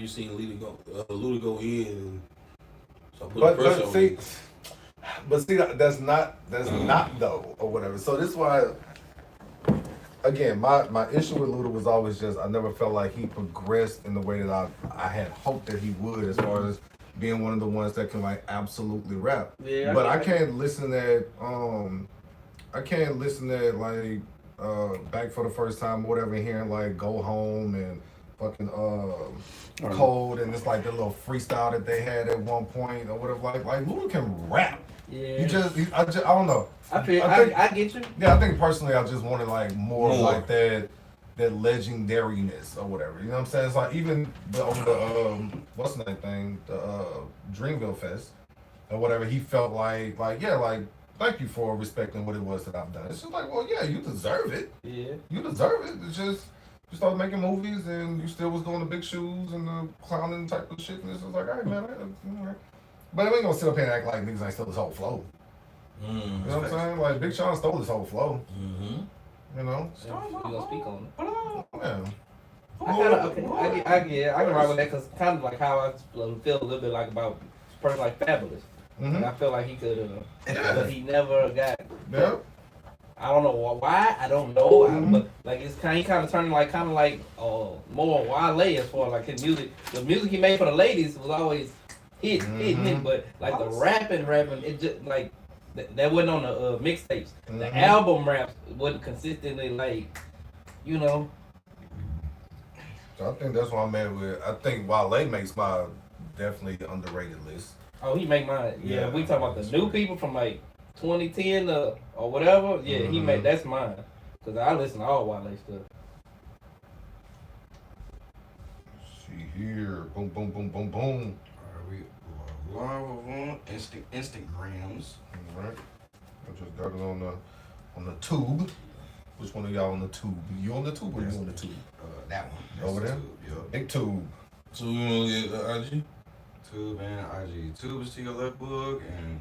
you seen Luda go in. And so but see, that's not though or whatever. So this is why. Again, my issue with Luda was always just I never felt like he progressed in the way that I had hoped that he would, as far as being one of the ones that can like absolutely rap. Yeah, but I can't listen to like Back for the First Time or whatever, hearing like Go Home and fucking Cold, and it's like the little freestyle that they had at one point or whatever. Like Luda can rap. Yeah. I don't know. I get you. Yeah, I think personally I just wanted like more. Like that legendariness or whatever. You know what I'm saying? It's like even over the what's the name thing, the Dreamville Fest or whatever, he felt like thank you for respecting what it was that I've done. It's just like, well, yeah, you deserve it. Yeah. You deserve it. It's just you started making movies and you still was doing the big shoes and the clowning type of shit, and it's just like, all right, man, all right. But we ain't gonna sit up here and act like niggas ain't stole his whole flow. You know what I'm saying? Like Big Sean stole his whole flow. Mm-hmm. You know? You gonna speak on it? Yeah. I can rock with that because kind of like how I feel a little bit like about a person like Fabulous. Mm-hmm. And I feel like he could but he never got. Yeah. I don't know why. I don't know. But like he kind of turning like more Wale as far as like his music. The music he made for the ladies was always hitting. But like the rapping, it just like that wasn't on the mixtapes. The album raps wasn't consistently like, you know. So I think that's what I'm at with. I think Wale makes my definitely underrated list. Oh, he make mine. Yeah, we talking about the new people from like 2010 or whatever. Yeah, he made that's mine. Cause I listen to all Wale stuff. Let's see here, boom, boom, boom, boom, boom. All right, we live on Instagrams. All right, I just got it on the tube. Which one of y'all on the tube? You on the tube or you on the tube? That one. Over there? Yep. Big tube. So we want to get IG? Tube and IG. Tube is to your left book and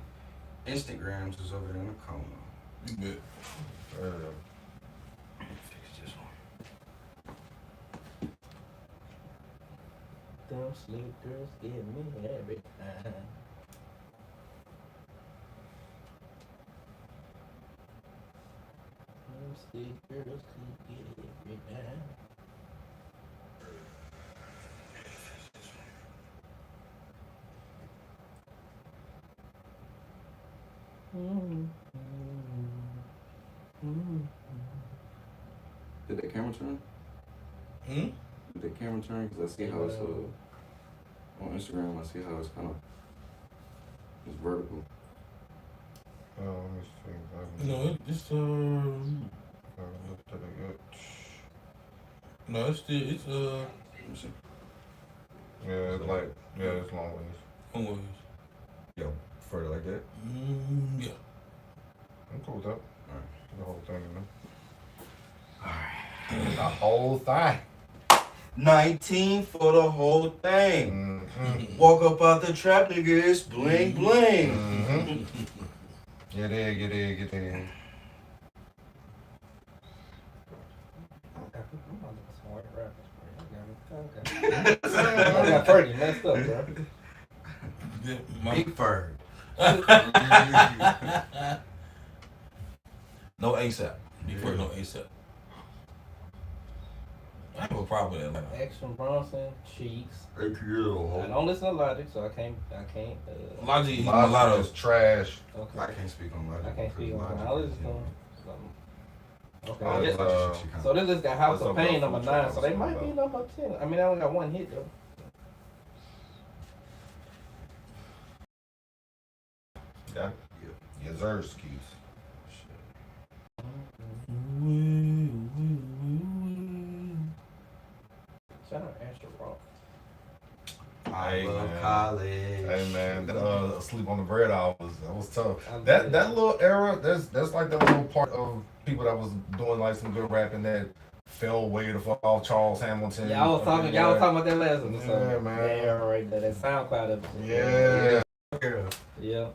Instagrams is over there in the corner. You bet. Fix this one. Them sleep girls give me every time. Them sleep girls keep get every time. Did that camera turn? Did that camera turn? Because I see how it's on Instagram. I see how it's kind of vertical. Let me see. No, it's no, it's still Let me see. Yeah, it's long ways. Long ways. Yo, further like that. Yeah. I'm cool with that. Alright. The whole thing, you know. The whole thing. 19 for the whole thing. Walk up out the trap, nigga, it's bling bling. Get in. I got Fergie messed up, bro. Big Ferg. No ASAP. Before no ASAP. I have a problem with Atlanta. Action Bronson, Cheeks. APL. I don't listen to Logic, so I can't. Logic, A lot of it's trash. Okay. I can't speak on Logic. I can't speak on that. I listen to them. Okay. So this list got House of Pain number 9, so they might be number 10. I mean, I only got one hit though. Yeah. Yazerskis. Shout out Astro Rock. I love college. Hey man, Sleep on the Bread hour was tough. That little era, that's like that little part of people that was doing like some good rapping that fell way the fuck off. Charles Hamilton. Yeah, y'all was talking about that last one. Yeah, man. Yeah, right there. That SoundCloud episode. Yeah. Yeah.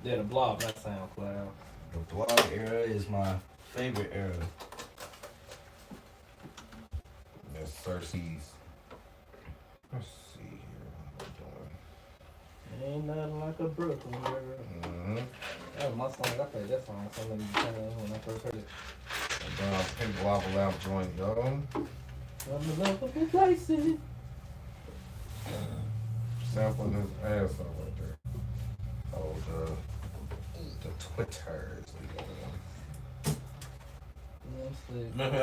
Yeah, the blog, not SoundCloud. The blog era is my favorite era. Yes, Cersei's. Let's see. Ain't nothing like a Brooklyn girl. Mm-hmm. That was my song. I played that song so many times when I first heard it. Pink lava lamp joint, yo. I'm in love with Lacy. Sampling his ass up right there. Oh, the Twitters. Man, I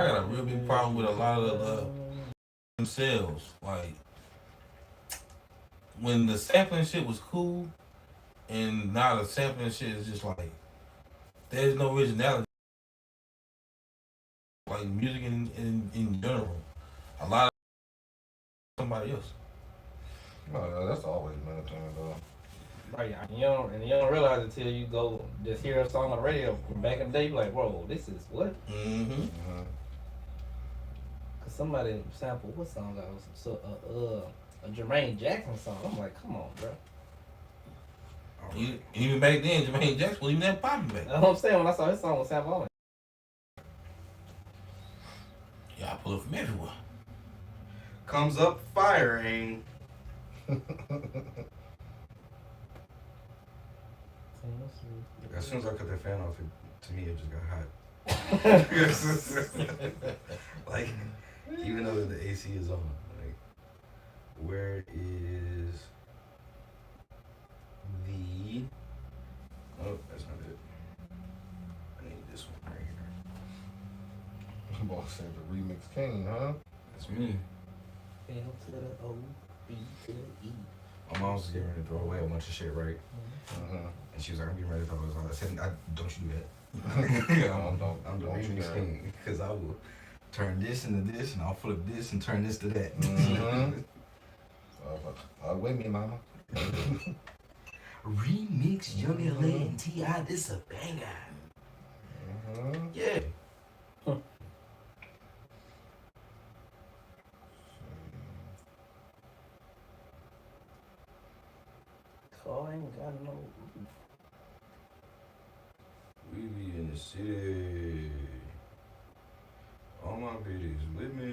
got a real big problem with a lot of themselves. Like when the sampling shit was cool, and now the sampling shit is just like there's no originality. Like music in general, a lot of somebody else. No, that's always been a thing though. Right, you don't realize it till you go just hear a song on the radio from back in the day. You like, whoa, this is what? Mm-hmm. Cause somebody sampled what song that was? So a Jermaine Jackson song. I'm like, come on, bro. Even back then, Jermaine Jackson wasn't even that popular. That's what I'm saying. When I saw his song was sampled, I'm like, y'all pull it from everywhere. Comes up firing. As soon as I cut that fan off, to me it just got hot. Like, even though the AC is on, like, where is the? Oh, that's not it. I need this one right here. Boss said the remix king, huh? That's me. L to the O, B to the E. My mom was getting ready to throw away a bunch of shit, right? Mm-hmm. And she was like, I'm getting ready to throw this all. I said, don't you do that. I'm the remix king, because I will turn this into this, and I'll flip this and turn this to that. Mm-hmm. With me, mama. Remix Young LA and T.I. This a banger. Mm-hmm. Yeah. Oh, I ain't got no. We be in the city. All my bitches with me.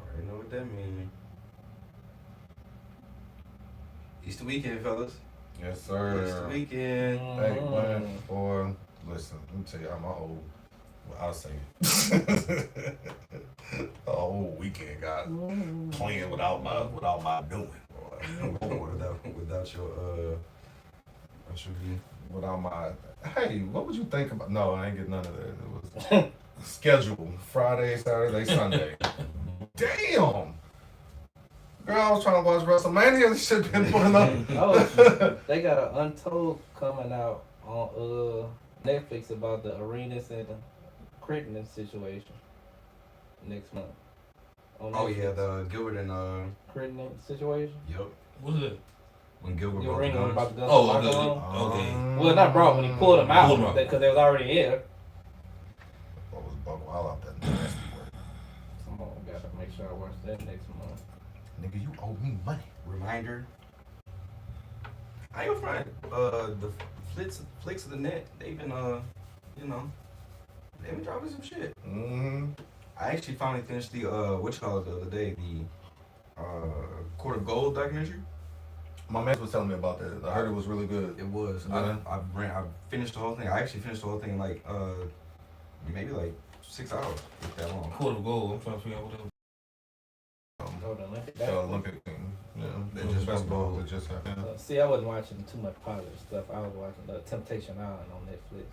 Already know what that means. Easter weekend, fellas. Yes, sir. Easter weekend. Hey, man, boy, listen, let me tell you how my whole, I'll say it. The whole weekend got playing without my doing. Without your Without my, hey, what would you think about? No, I ain't get none of that. It was scheduled Friday, Saturday, Sunday. Damn. Girl, I was trying to watch WrestleMania. This shit been putting up. Oh, they got an Untold coming out on Netflix about the Arenas and the Crittenden situation next month. Oh yeah, the Gilbert and Crittenden situation. Yep. What's it? When Gilbert Your brought ring the guns. about the guns. Oh, okay. okay. Well, not brought when he pulled them out Pulled 'em out. because they was already here. What was Buck Wild out that nasty work? Come on, gotta make sure I watch that next month. Nigga, you owe me money. Reminder. I ain't gonna front. The flicks of the net, they've been they've been dropping some shit. Mm-hmm. I actually finally finished the what you call it the other day, the Court of Gold documentary. My man was telling me about that. I heard it was really good. It was. Yeah. I finished the whole thing. I actually finished the whole thing in like maybe like 6 hours. If that long. Court of Gold. I'm trying to figure out what that was. Oh, the Olympic. The Olympic thing. Yeah. They just basketball won that just happened. See, I wasn't watching too much positive stuff. I was watching Temptation Island on Netflix.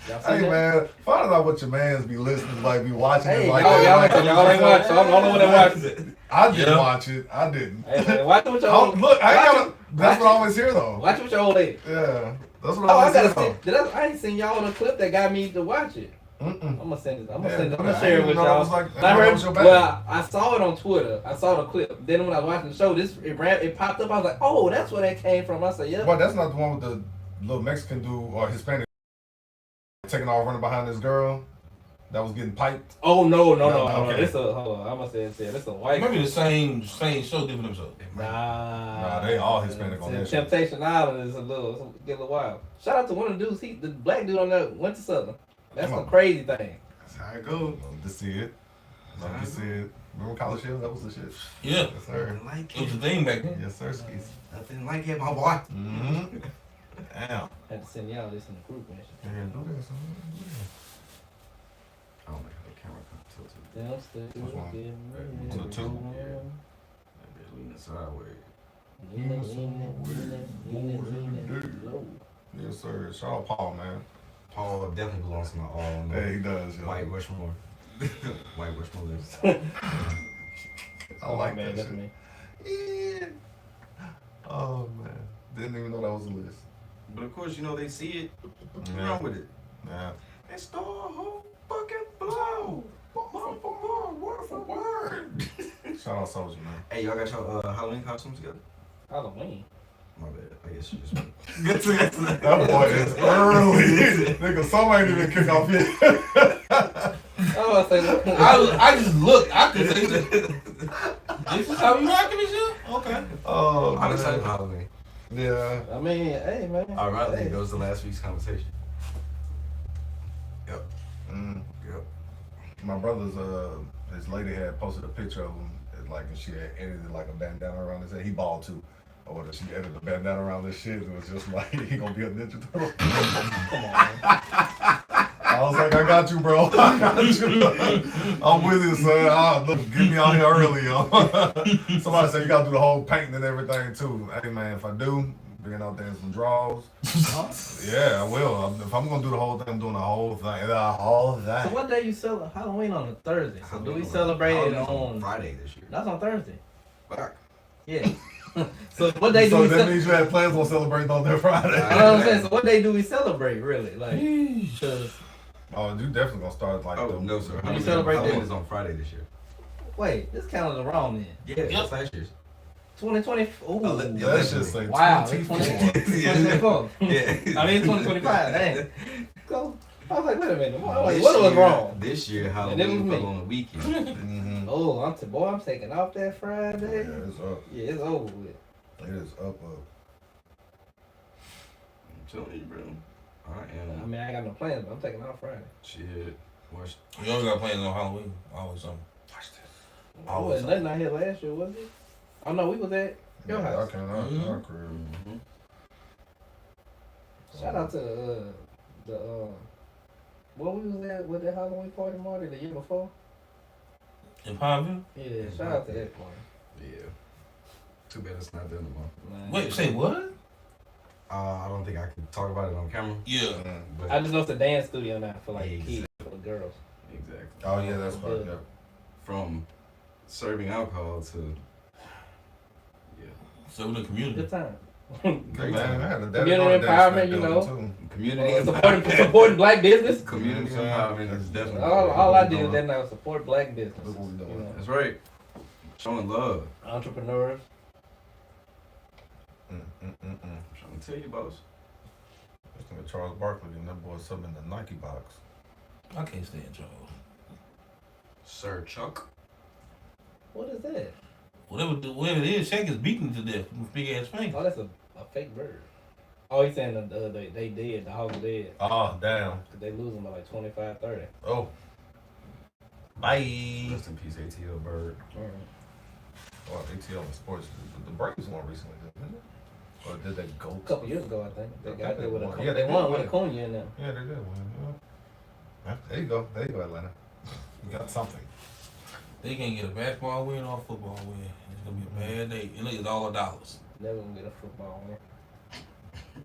Y'all see Hey that? man, find out what your mans be listening, like be watching Hey, it like y'all that. ain't watch, so I'm the only one that watches it. I didn't Yeah. watch it. I didn't. Hey, man, watch it with your Oh, old. look, I watch ain't gotta. it- That's what I watch always hear though. Watch it with your old age. Yeah, that's what Oh, I I always hear gotta though. see. I ain't seen y'all on a clip that got me to watch it. Mm-mm. I'm gonna send it. I'm Yeah, gonna I share it didn't with know that y'all. was like- I I didn't know that heard, was your bag. well, I saw it on Twitter. I saw the clip. Then when I was watching the show, it popped up. I was like, oh, that's where that came from. I said, yep. But that's not the one with the little Mexican dude or Hispanic taking off running behind this girl that was getting piped. Oh no. Okay. This a hold on. I'm gonna say it. This a white. Maybe the same show, different episode. Nah, they all Hispanic on that shit. Temptation Island is a little wild. Shout out to one of the dudes. The black dude on there went to Southern. That's Come the on. crazy thing. That's how it goes. Love to see it. Like you said, remember college shield? That was the shit. Yeah. Yes, sir. Like It was a thing back then. Yes, sir, skis. Nothing like it, my boy. Mm-hmm. Damn. Had to send y'all this in the group message. Man, do this. I don't like how the camera comes tilted. Downstairs. Which one? Yeah. To the two? That bitch leaning sideways. Low. Yes, sir. Shout out Paul, man. Paul definitely belongs to my all. Yeah, he does. Yo. White Rushmore. White Rushmore list. I like man, that that's shit. me. Yeah. Oh man, didn't even know that was a list. But of course, you know, they see it. What's Yeah. wrong with it? Yeah. They stole a whole fucking blow. Word for word, word for word. Shout out Soldier, man. Hey, y'all got your Halloween costumes together? Halloween. My bad. I guess you just went. That boy is early. Nigga, some ain't even kick off yet. Oh, I say, I just looked. I could say that. This is how you rocking this shit? Okay. Oh, I'm man. excited for Halloween. Yeah. I mean, hey, man. Ironically, Hey. it goes to last week's conversation. Yep. Mm. Yep. My brother's his lady had posted a picture of him, like, and she had edited like a bandana around his head. He bald too. Or whether she edited a bandana around this shit, it was just like he gonna be a Ninja Turtle. Come on. I was like, I got you, bro. I got you. I'm with you, son. Look, get me out here early, yo. Somebody said you gotta do the whole painting and everything too. Hey man, if I do, bring out there in some draws. Yeah, I will. If I'm gonna do the whole thing, I'm doing the whole thing. The whole So thing. what day you celebrate? Halloween on a Thursday. So do we Halloween celebrate it Halloween's on? Friday this year? That's on Thursday. Fuck. Yeah. So what day do So we that celebrate? means you had plans on celebrating on that Friday. You know what I'm saying? So what day do we celebrate, really? Like, because Oh, you definitely gonna start like Oh, the, no, sir. You celebrate Halloween that? is on Friday this year. wait, this calendar wrong then. Yeah, that's last year's. 2020. Ooh. Yeah, Let's just say Wow, 24. it's 2024. Yeah. I mean, it's 2025. Dang. So, I was like, wait a minute. Wait, This what was year- wrong? This year, it was Halloween me. fell on the weekend. Mm-hmm. Oh, I'm taking off that Yeah, Friday. it's up. Yeah, it's over with. It is up. I'm telling you, bro. I I am. mean, I ain't got no plans, but I'm taking off Friday. Shit. Watch. You always got plans on Halloween. Always something. Watch this. I wasn't nothing out here last year, was it? Oh no, we was at your Yeah, house. I can't. Mhm. Our crib. Mm-hmm. Shout out to the what we was at with that Halloween party, Marty, the year before. In Pineville? Yeah, shout out to that party. Yeah. Too bad it's not there no more. Man. Wait, say what? I don't think I can talk about it on camera. Yeah. But I just know it's a dance studio now for like Exactly. kids, for the girls. exactly. Oh yeah, that's right. Yeah. Yeah. From serving alcohol to So in the community. Good time. Hey, man, I had a Community daddy empowerment, you building, know. too. community Supporting black business. community You know what I'm saying? empowerment is definitely All I did that now support black business. Look what we doing. You know, That's right. Showing love. entrepreneurs. I'm trying to tell you, boss. This nigga Charles Barkley and that boy something in the Nike box. I can't stand Charles. Sir Chuck. What is that? Whatever it is, Shaq is beaten to death with big ass finger. Oh, that's a fake bird. Oh, he's saying they dead. The Hawks dead. Oh damn. Cause they losing by like 25-30. Oh. Bye. Rest in peace, ATL Bird. Well, ATL in sports. The Braves won recently, didn't they? Or did they go? A couple years ago, I think they I got think there with they a won. Acuna. Yeah, They they won did with win. Acuna in them. Yeah, they did win. Yeah. There you go. There you go, Atlanta. You got something. They can't get a basketball win or a football win. It's gonna be a bad day. And look, it's all $. Never gonna get a football win.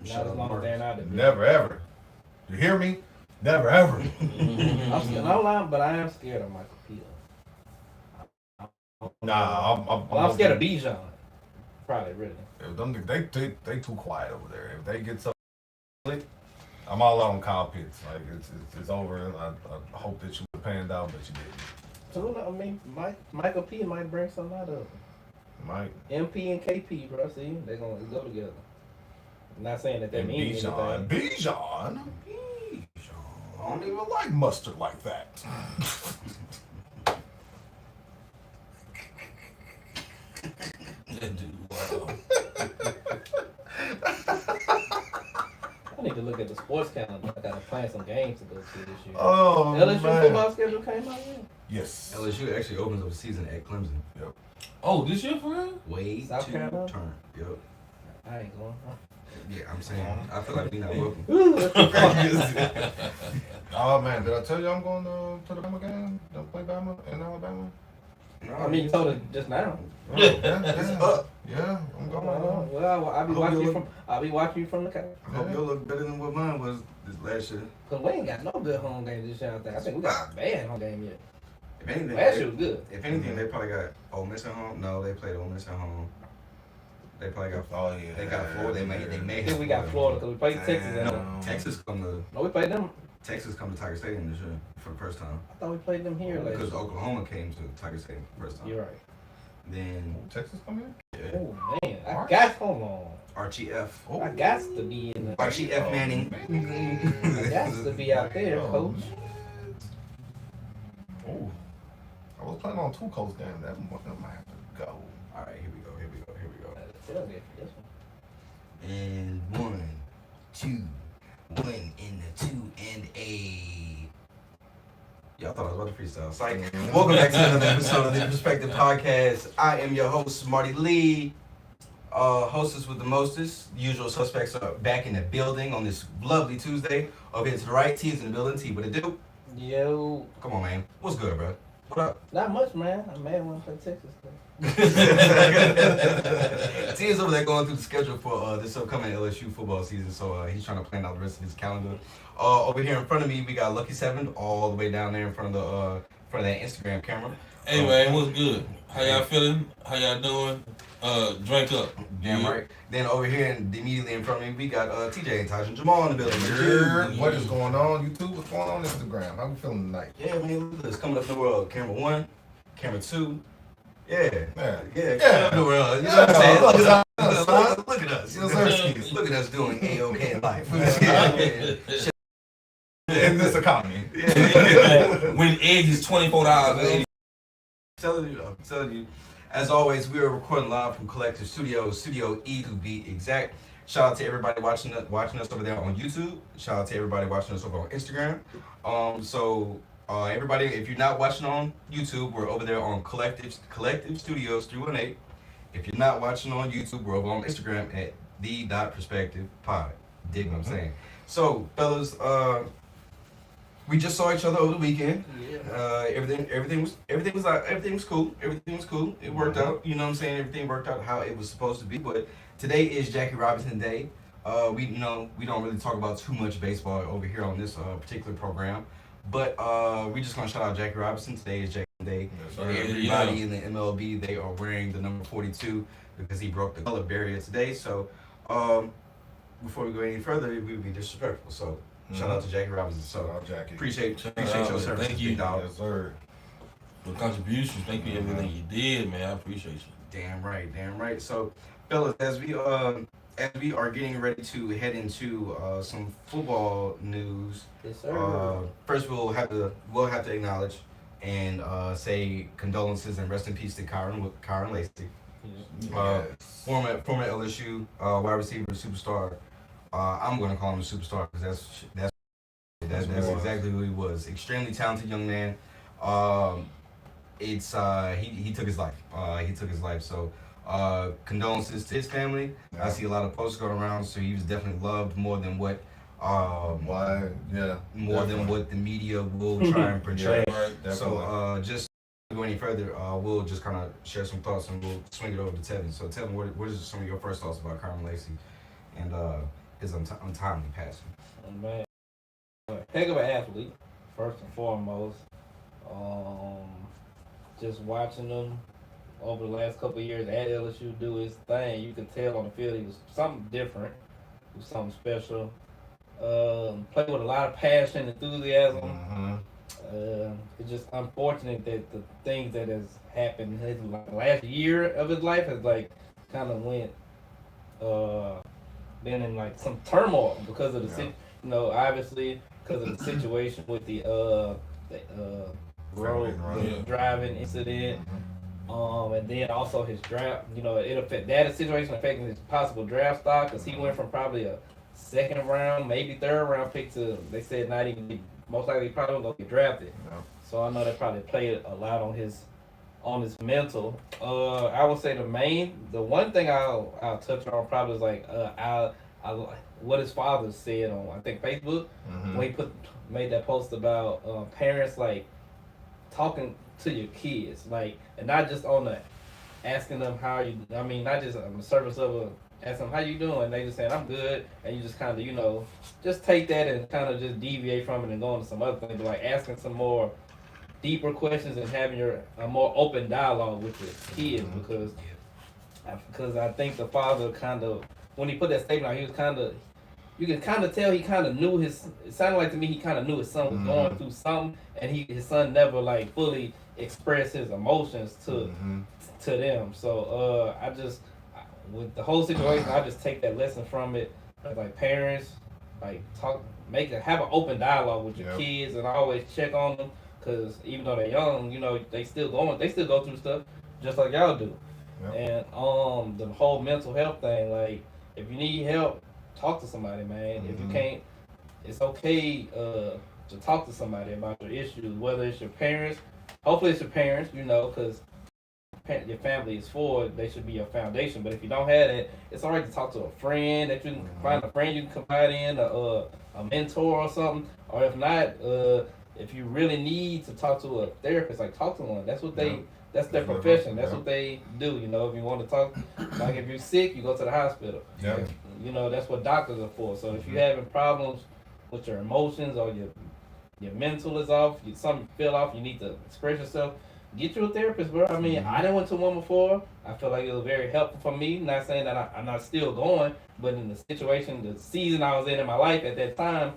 Not Shout as out long as they're Marcus. not the Never ever. You hear me? Never ever. I'm scared. I'm lying, but I am scared of Michael Peter. Nah, I'm scared of Bijan. Probably, really. If them, they too quiet over there. If they get something, I'm all out on Kyle Pitts. Like it's over. I hope that you were panned out, but you didn't. So I mean, Michael P might bring something out of it. Mike MP and KP, bro. See, they're gonna go together. I'm not saying that means anything. Bijan. I don't even like mustard like that. That dude, wow. I need to look at the sports calendar. I gotta plan some games to go to this year. Oh LSU man. football schedule came out yet? Yes. LSU actually opens up the season at Clemson. Oh, this year for real? Way South to Carolina? turn. Yep. I ain't going. Yeah, I'm saying. I feel like we not welcome. Oh man, did I tell you I'm going to the Bama game? To play Bama in Alabama? I mean, you told it just now. Oh, yeah, I'm going. Well, I'll be watching you from the couch. I hope you'll look better than what mine was this last year. Cause we ain't got no good home game this year. I think we got a bad home game yet. If anything, Last year was good. If anything, they probably got Ole Miss at home. No, they played Ole Miss at home. They probably got. Oh yeah. They got Florida. They may. I think we got Florida because we played Texas. No, Texas come to. No, we played them. Texas come to Tiger Stadium this year for the first time. I thought we played them here. Because Oklahoma came to Tiger Stadium for the first time. You're right. Then Texas come in? yeah. Oh man, hold on. Archie F. Oh. I got to be in the. Archie F. Manning. I got to be out there, coach. Oh. I was planning on 2 coast games. That one might have to go. All right, here we go. Tell me this one. And 1, 2, 1 in the 2 and a. Y'all thought I was about to freestyle. Psych. Welcome back to another episode of the Perspective Podcast. I am your host, Mardy Lee. Hostess with the mostest. The usual suspects are back in the building on this lovely Tuesday. Over here to the right, T is in the building. T, what it do? Yo, Come on, man. What's good, bro? What up? not much, man. I'm mad when I play Texas. T is over there going through the schedule for this upcoming LSU football season, so he's trying to plan out the rest of his calendar. Over here in front of me, we got Lucky 7 all the way down there in front of that Instagram camera. Hey man, what's good? How y'all feeling? How y'all doing? Drink up. Damn right. Then over here, immediately in front of me, we got TJ and Taj and Jamal in the building. What is going on YouTube? What's going on Instagram? How we feeling tonight? Yeah, man, look at this. Coming up in the world. Camera 1, camera 2. Yeah. Yeah. Coming up in the world. You know what I'm saying? Look at us. Look at us. Yes, sir. Look at us doing A-OK in life. In this economy. When eggs is $24. I'm telling you. As always, we are recording live from Collective Studios, Studio E to be exact. Shout out to everybody watching us over there on YouTube. Shout out to everybody watching us over on Instagram. Everybody, if you're not watching on YouTube, we're over there on Collective Studios 318. If you're not watching on YouTube, we're over on Instagram at the.perspectivepod. Dig what I'm saying? So, fellas, we just saw each other over the weekend. Yeah. Everything was cool. Everything was cool. It worked out. You know what I'm saying? Everything worked out how it was supposed to be. But today is Jackie Robinson Day. We don't really talk about too much baseball over here on this particular program. But we just gonna shout out Jackie Robinson. Today is Jackie Day. Yes, Everybody in the MLB, they are wearing the number 42 because he broke the color barrier today. So before we go any further, we would be disrespectful. So shout out to Jackie Robinson. Shout So out Jackie. appreciate your out, service. thank you. Yes, sir. For contributions, thank you for everything you did, man. I appreciate you. Damn right. So, fellas, as we are getting ready to head into some football news, Yes, sir. first we'll have to acknowledge and say condolences and rest in peace to Kyren Lacy, former LSU wide receiver superstar. I'm going to call him a superstar because that's exactly who he was. Extremely talented young man. He took his life. So condolences to his family. Yeah. I see a lot of posts going around. So he was definitely loved more than what than what the media will try and portray. Yeah, right, definitely. So just to go any further, we'll just kind of share some thoughts and we'll swing it over to Tevin. So Tevin, what is some of your first thoughts about Kyren Lacy and his untimely passing? Man, heck of an athlete, first and foremost. Just watching him over the last couple of years at LSU do his thing, you could tell on the field he was something different. He was something special. Played with a lot of passion and enthusiasm. It's just unfortunate that the things that has happened his last year of his life has kind of went been in some turmoil because of the obviously because of the situation with the driving incident. And then also his draft, it affect that situation affecting his possible draft stock because he went from probably a second round, maybe third round pick to, they said, not even most likely probably going to get drafted. So I know that probably played a lot on his mental. I would say the one thing I'll touch on probably is like I what his father said on I think Facebook when he made that post about parents like talking to your kids like and not just on the asking them how you. I mean not just on the surface of a asking them how you doing. They just saying I'm good and you just kind of just take that and kind of just deviate from it and go into some other thing. But like asking some more deeper questions and having a more open dialogue with your kids because I think the father kind of when he put that statement out he was kind of you can kind of tell he kind of knew it sounded like to me he kind of knew his son was going through something and his son never like fully expressed his emotions to them. So with the whole situation I just take that lesson from it as like parents like have an open dialogue with your kids and always check on them. Cause even though they're young, they still go through stuff just like y'all do. Yep. And the whole mental health thing, like if you need help, talk to somebody, man. If you can't, it's okay to talk to somebody about your issues, whether it's your parents. Hopefully it's your parents, cause your family is forward. They should be your foundation. But if you don't have it, it's alright to talk to a friend. That you can find a friend you can confide in, a mentor or something. Or if not, if you really need to talk to a therapist, like talk to one. That's what that's their profession. That's what they do. If you want to talk, like if you're sick, you go to the hospital. Yeah. That's what doctors are for. So if you're having problems with your emotions or your mental is off, something feel off, you need to express yourself. Get you a therapist, bro. I mean, I didn't went to one before. I feel like it was very helpful for me. Not saying that I'm not still going, but in the situation, the season I was in my life at that time,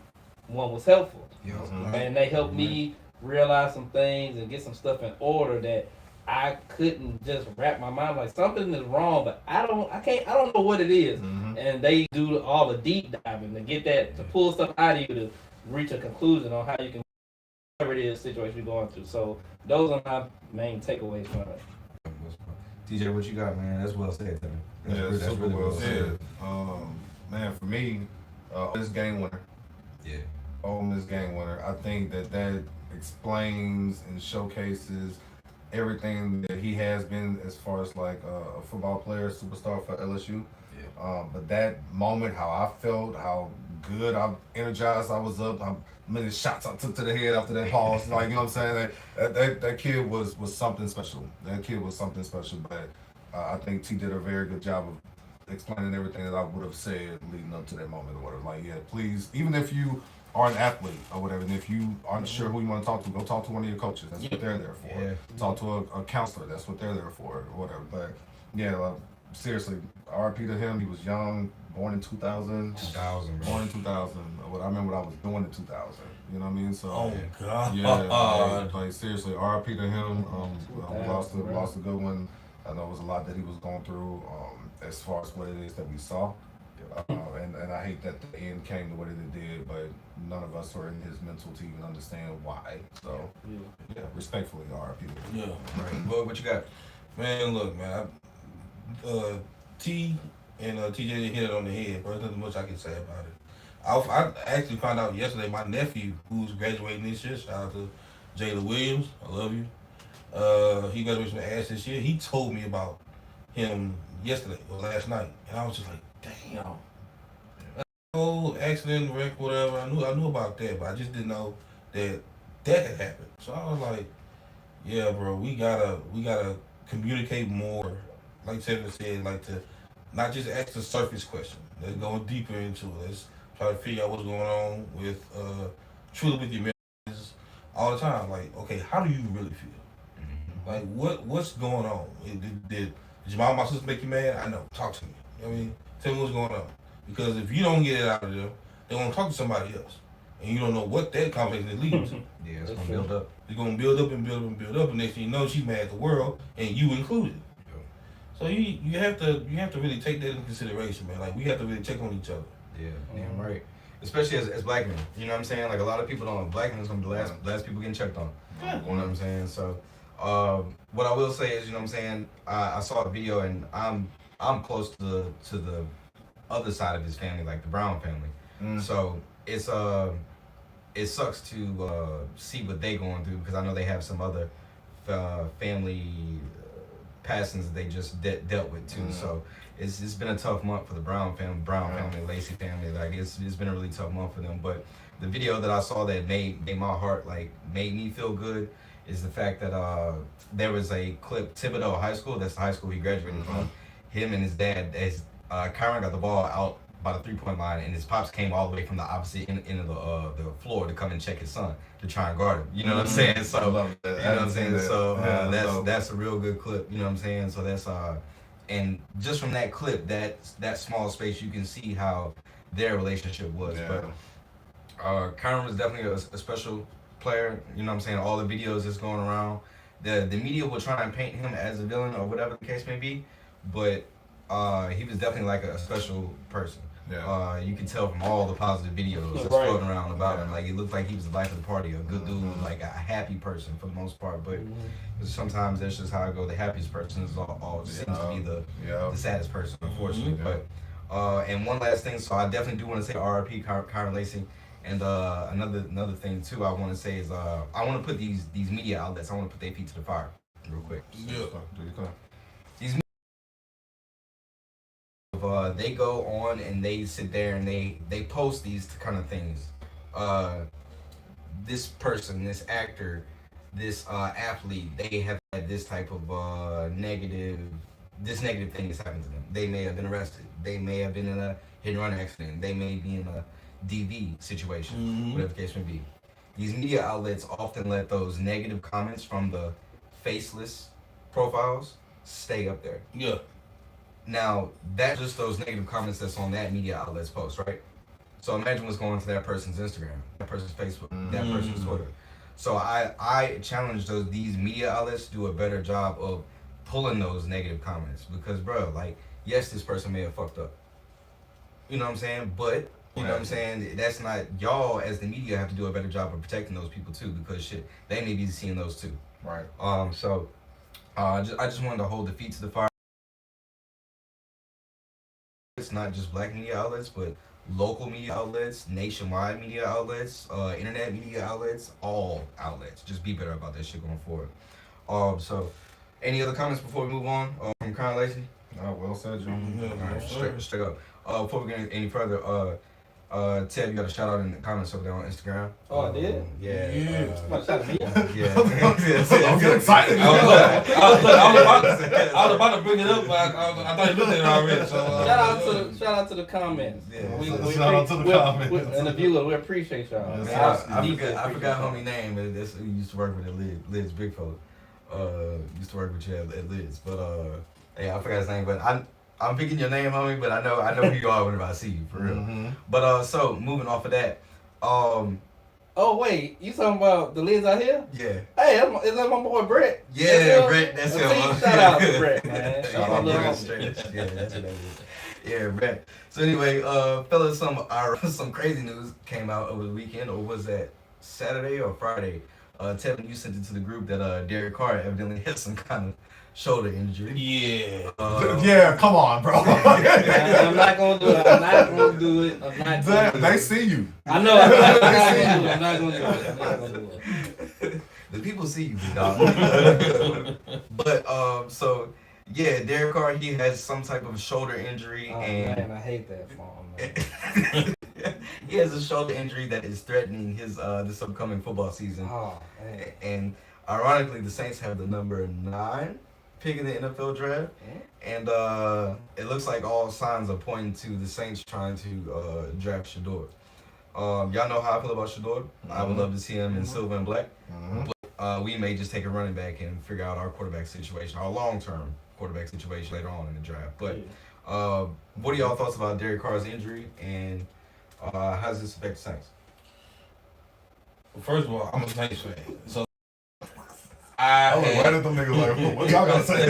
one was helpful. And they helped me realize some things and get some stuff in order that I couldn't just wrap my mind like something is wrong, but I don't know what it is. And they do all the deep diving to get that to pull stuff out of you to reach a conclusion on how you can whatever it is situation you're going through. So those are my main takeaways from it. TJ, what you got, man? That's well said, man. That's super really well said. Man, for me, this game winner. Yeah. Ole Miss game winner. I think that explains and showcases everything that he has been as far as like a football player, superstar for LSU. Yeah. But that moment, how I felt, how good, how energized I was up, how many shots I took to the head after that pause. Like, you know what I'm saying? That kid was something special. That kid was something special. But I think T did a very good job of explaining everything that I would have said leading up to that moment or whatever. Like, yeah, please, even if you are an athlete or whatever, and if you aren't sure who you want to talk to, go talk to one of your coaches. That's what they're there for. Yeah. Talk to a counselor. That's what they're there for or whatever. But, yeah, seriously, RIP to him. He was young, born in 2000. 2000, bro. Born in 2000. I remember what I was doing in 2000. You know what I mean? So, oh, God. Yeah, like seriously, RIP to him. Lost a good one. I know it was a lot that he was going through as far as what it is that we saw. And I hate that the end came the way that it did, but none of us are in his mental to even understand why. So, yeah, respectfully, RIP. Yeah. Right. But what you got? Man, look, man. T and TJ hit it on the head, bro. There's nothing much I can say about it. I actually found out yesterday my nephew, who's graduating this year, shout out to Jalen Williams, I love you. He graduated from Ash this year. He told me about him yesterday or last night, and I was just like, damn. Oh, accident, wreck, whatever. I knew about that, but I just didn't know that had happened. So I was like, yeah, bro, we gotta communicate more. Like Taylor said, like to not just ask the surface question. Let's go deeper into it. Let's try to figure out what's going on with truly with your messages all the time. Like, okay, how do you really feel? Like, what's going on? Did your mom, my sister make you mad? I know. Talk to me. You know what I mean? Tell me what's going on. Because if you don't get it out of them, they're gonna talk to somebody else, and you don't know what that conversation leads to. Yeah, it's gonna build up. It's gonna build up and build up and build up, and next thing you know, she's mad at the world, and you included. So you have to really take that into consideration, man. Like we have to really check on each other. Yeah, damn right. Especially as black men, you know what I'm saying? Like a lot of people don't. Black men is gonna be the last people getting checked on. Yeah. You know what I'm saying? So, what I will say is, you know what I'm saying? I saw a video, and I'm close to the other side of his family, like the Brown family. So it's it sucks to see what they going through because I know they have some other family passings that they just dealt with too. So it's been a tough month for the Brown family, Lacy family. Like it's been a really tough month for them. But the video that I saw that made my heart made me feel good is the fact that there was a clip Thibodeau High School. That's the high school he graduated from. Him and his dad, as Kyren got the ball out by the 3-point line, and his pops came all the way from the opposite end of the floor to come and check his son to try and guard him. You know what I'm saying? So you know what I'm saying. So that's a real good clip. You know what I'm saying? So that's and just from that clip, that small space, you can see how their relationship was. Yeah. But Kyren was definitely a special player. You know what I'm saying? All the videos that's going around, the media will try and paint him as a villain or whatever the case may be, but he was definitely like a special person. Yeah. You can tell from all the positive videos that's floating around about him. Like it looked like he was the life of the party, a good dude, like a happy person for the most part. But sometimes that's just how I go. The happiest person is all seems to be the saddest person, unfortunately. But and one last thing, so I definitely do want to say R.I.P. Kyren Lacy. And another thing too, I want to say is I want to put these media outlets. I want to put their feet to the fire, real quick. These they go on and they sit there and they post these kind of things. This person, this actor, this athlete, they have had this type of negative thing that's happened to them. They may have been arrested. They may have been in a hit and run accident. They may be in a DV situation, whatever the case may be. These media outlets often let those negative comments from the faceless profiles stay up there. Yeah. Now, that's just those negative comments that's on that media outlet's post, right? So imagine what's going to that person's Instagram, that person's Facebook, that person's Twitter. So I challenge these media outlets to do a better job of pulling those negative comments because, bro, like, yes, this person may have fucked up. You know what I'm saying? But you know what I'm saying? That's not y'all as the media have to do a better job of protecting those people too because shit, they may be seeing those too. Right. So I just wanted to hold the feet to the fire. It's not just black media outlets, but local media outlets, nationwide media outlets, internet media outlets, all outlets. Just be better about that shit going forward. So any other comments before we move on from Kyren Lacy? Well said, John. Right, straight up. Before we get any further, Ted, you got a shout out in the comments over there on Instagram. Oh, I did? Yeah. Somebody shout at me? Yeah. I'm getting excited. I was about to bring it up, but I thought you looked at it already. So shout out to the comments. Yeah. Shout out to the comments. And the viewer, we appreciate y'all. I forgot homie name, but that's who used to work with at Lids Big Fella. Used to work with you at Lids, but yeah, I forgot his name, but I'm picking your name, homie, but I know who you are whenever I see you, for real. But so moving off of that, oh wait, you talking about the lids out here? yeah. Hey, is that my boy Brett? Yeah, Brett, that's him. Shout out to Brett, man. Yeah, Shout out straight. Yeah, that's what that is. Yeah, Brett. So anyway, fellas, some crazy news came out over the weekend, or was that Saturday or Friday? Tevin, you sent it to the group that Derek Carr evidently had some kind of shoulder injury. Yeah. Yeah, come on, bro. I'm not gonna do it. I'm not gonna do it. They see you. I know. I'm not gonna do it. The people see you, big dog. But so yeah, Derek Carr, he has some type of shoulder injury, and man, I hate that for him. He has a shoulder injury that is threatening his this upcoming football season. Oh, man. And ironically, the Saints have the number 9 pick in the NFL draft, and it looks like all signs are pointing to the Saints trying to draft Shador. Y'all know how I feel about Shador. I would love to see him in silver and black. But we may just take a running back and figure out our quarterback situation, our long-term quarterback situation later on in the draft. But what are y'all thoughts about Derek Carr's injury, and how does this affect the Saints? First of all, I'm a Saints fan, so Why did them niggas like, what y'all gotta say?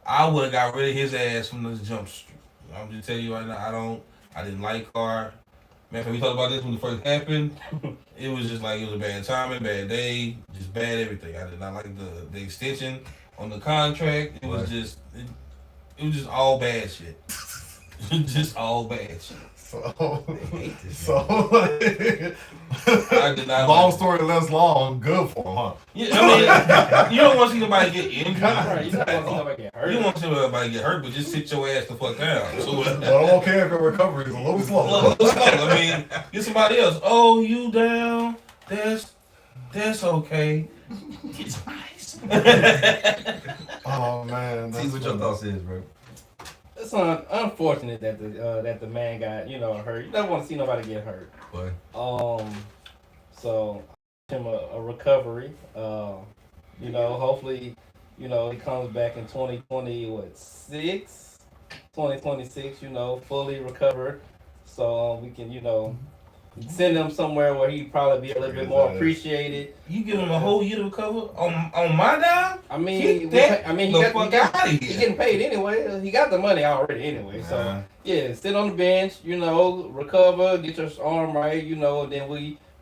I would have got rid of his ass from the jump street. I'm just telling you right now, I didn't like Carr. Man, can we talk about this when it first happened? It was just like, it was a bad timing, bad day, just bad everything. I did not like the extension on the contract. It was just all bad shit. Just all bad shit. I did not long like story less long, good for him, huh? Yeah, I mean, you don't want to see nobody get injured. Right, you don't want to see nobody get hurt. You don't want to see nobody get hurt, but just sit your ass the fuck down. So, But I don't care if your recovery is a little slow. I mean, get somebody else. Oh, you down? That's okay. Get some ice. Oh man, See what your thoughts is, bro. It's unfortunate that the man got hurt. You don't want to see nobody get hurt. But So him a recovery. Hopefully, he comes back in 2026, fully recovered. So we can, send him somewhere where he'd probably be a little bit more appreciated. You give him a whole year to recover on my dime? I mean, He getting paid anyway. He got the money already anyway. So yeah, sit on the bench, recover, get your arm right, and then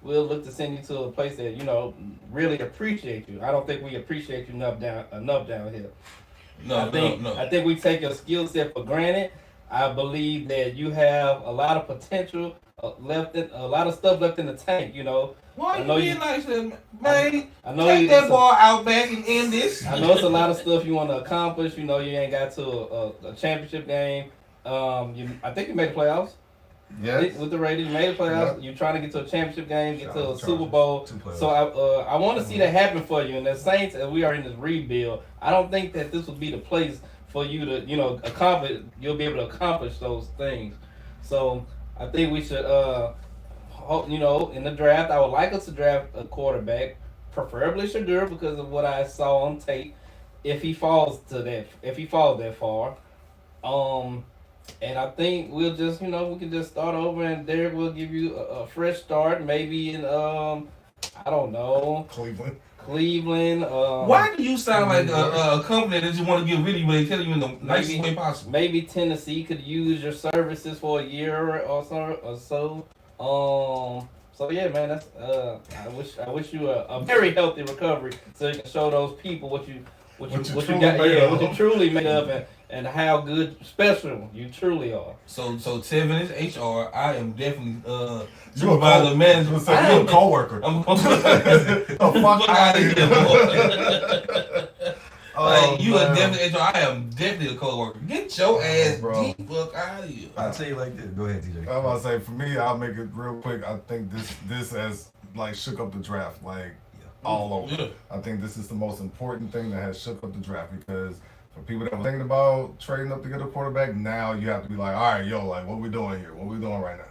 we'll look to send you to a place that really appreciate you. I don't think we appreciate you enough down here. No. I think we take your skill set for granted. I believe that you have a lot of potential a lot of stuff left in the tank. Why you being like that, man? I know Take that ball out back and end this. I know it's a lot of stuff you want to accomplish. You ain't got to a championship game. I think you made the playoffs. Yes. With the Raiders, you made the playoffs. Yep. You're trying to get to a championship game, get to a Chargers. Super Bowl. So I want to see that happen for you. And the Saints, as we are in this rebuild, I don't think that this would be the place for you to, accomplish. You'll be able to accomplish those things. So I think we should, in the draft, I would like us to draft a quarterback, preferably Shadur, because of what I saw on tape. If he falls that far, and I think we'll just, we can just start over, and Derek will give you a fresh start, maybe in, I don't know, Cleveland. Why do you sound like a company that just want to get rid of you, but they tell you in the nicest way possible? Maybe Tennessee could use your services for a year or so. So yeah, man, that's I wish you a very healthy recovery, so you can show those people what you truly made of, and how good, special you truly are. So Tevin is HR. I am definitely supervisor manager. You're a co-worker. I'm fuck out of here. You are definitely HR. I am definitely a co-worker. Get your ass deep fuck out of here. I'll tell you like this. Go ahead, TJ. I'm about to say, for me, I'll make it real quick. I think this has shook up the draft all over. Yeah. I think this is the most important thing that has shook up the draft, because for people that were thinking about trading up to get a quarterback, now you have to be like, all right, what we doing here? What we doing right now?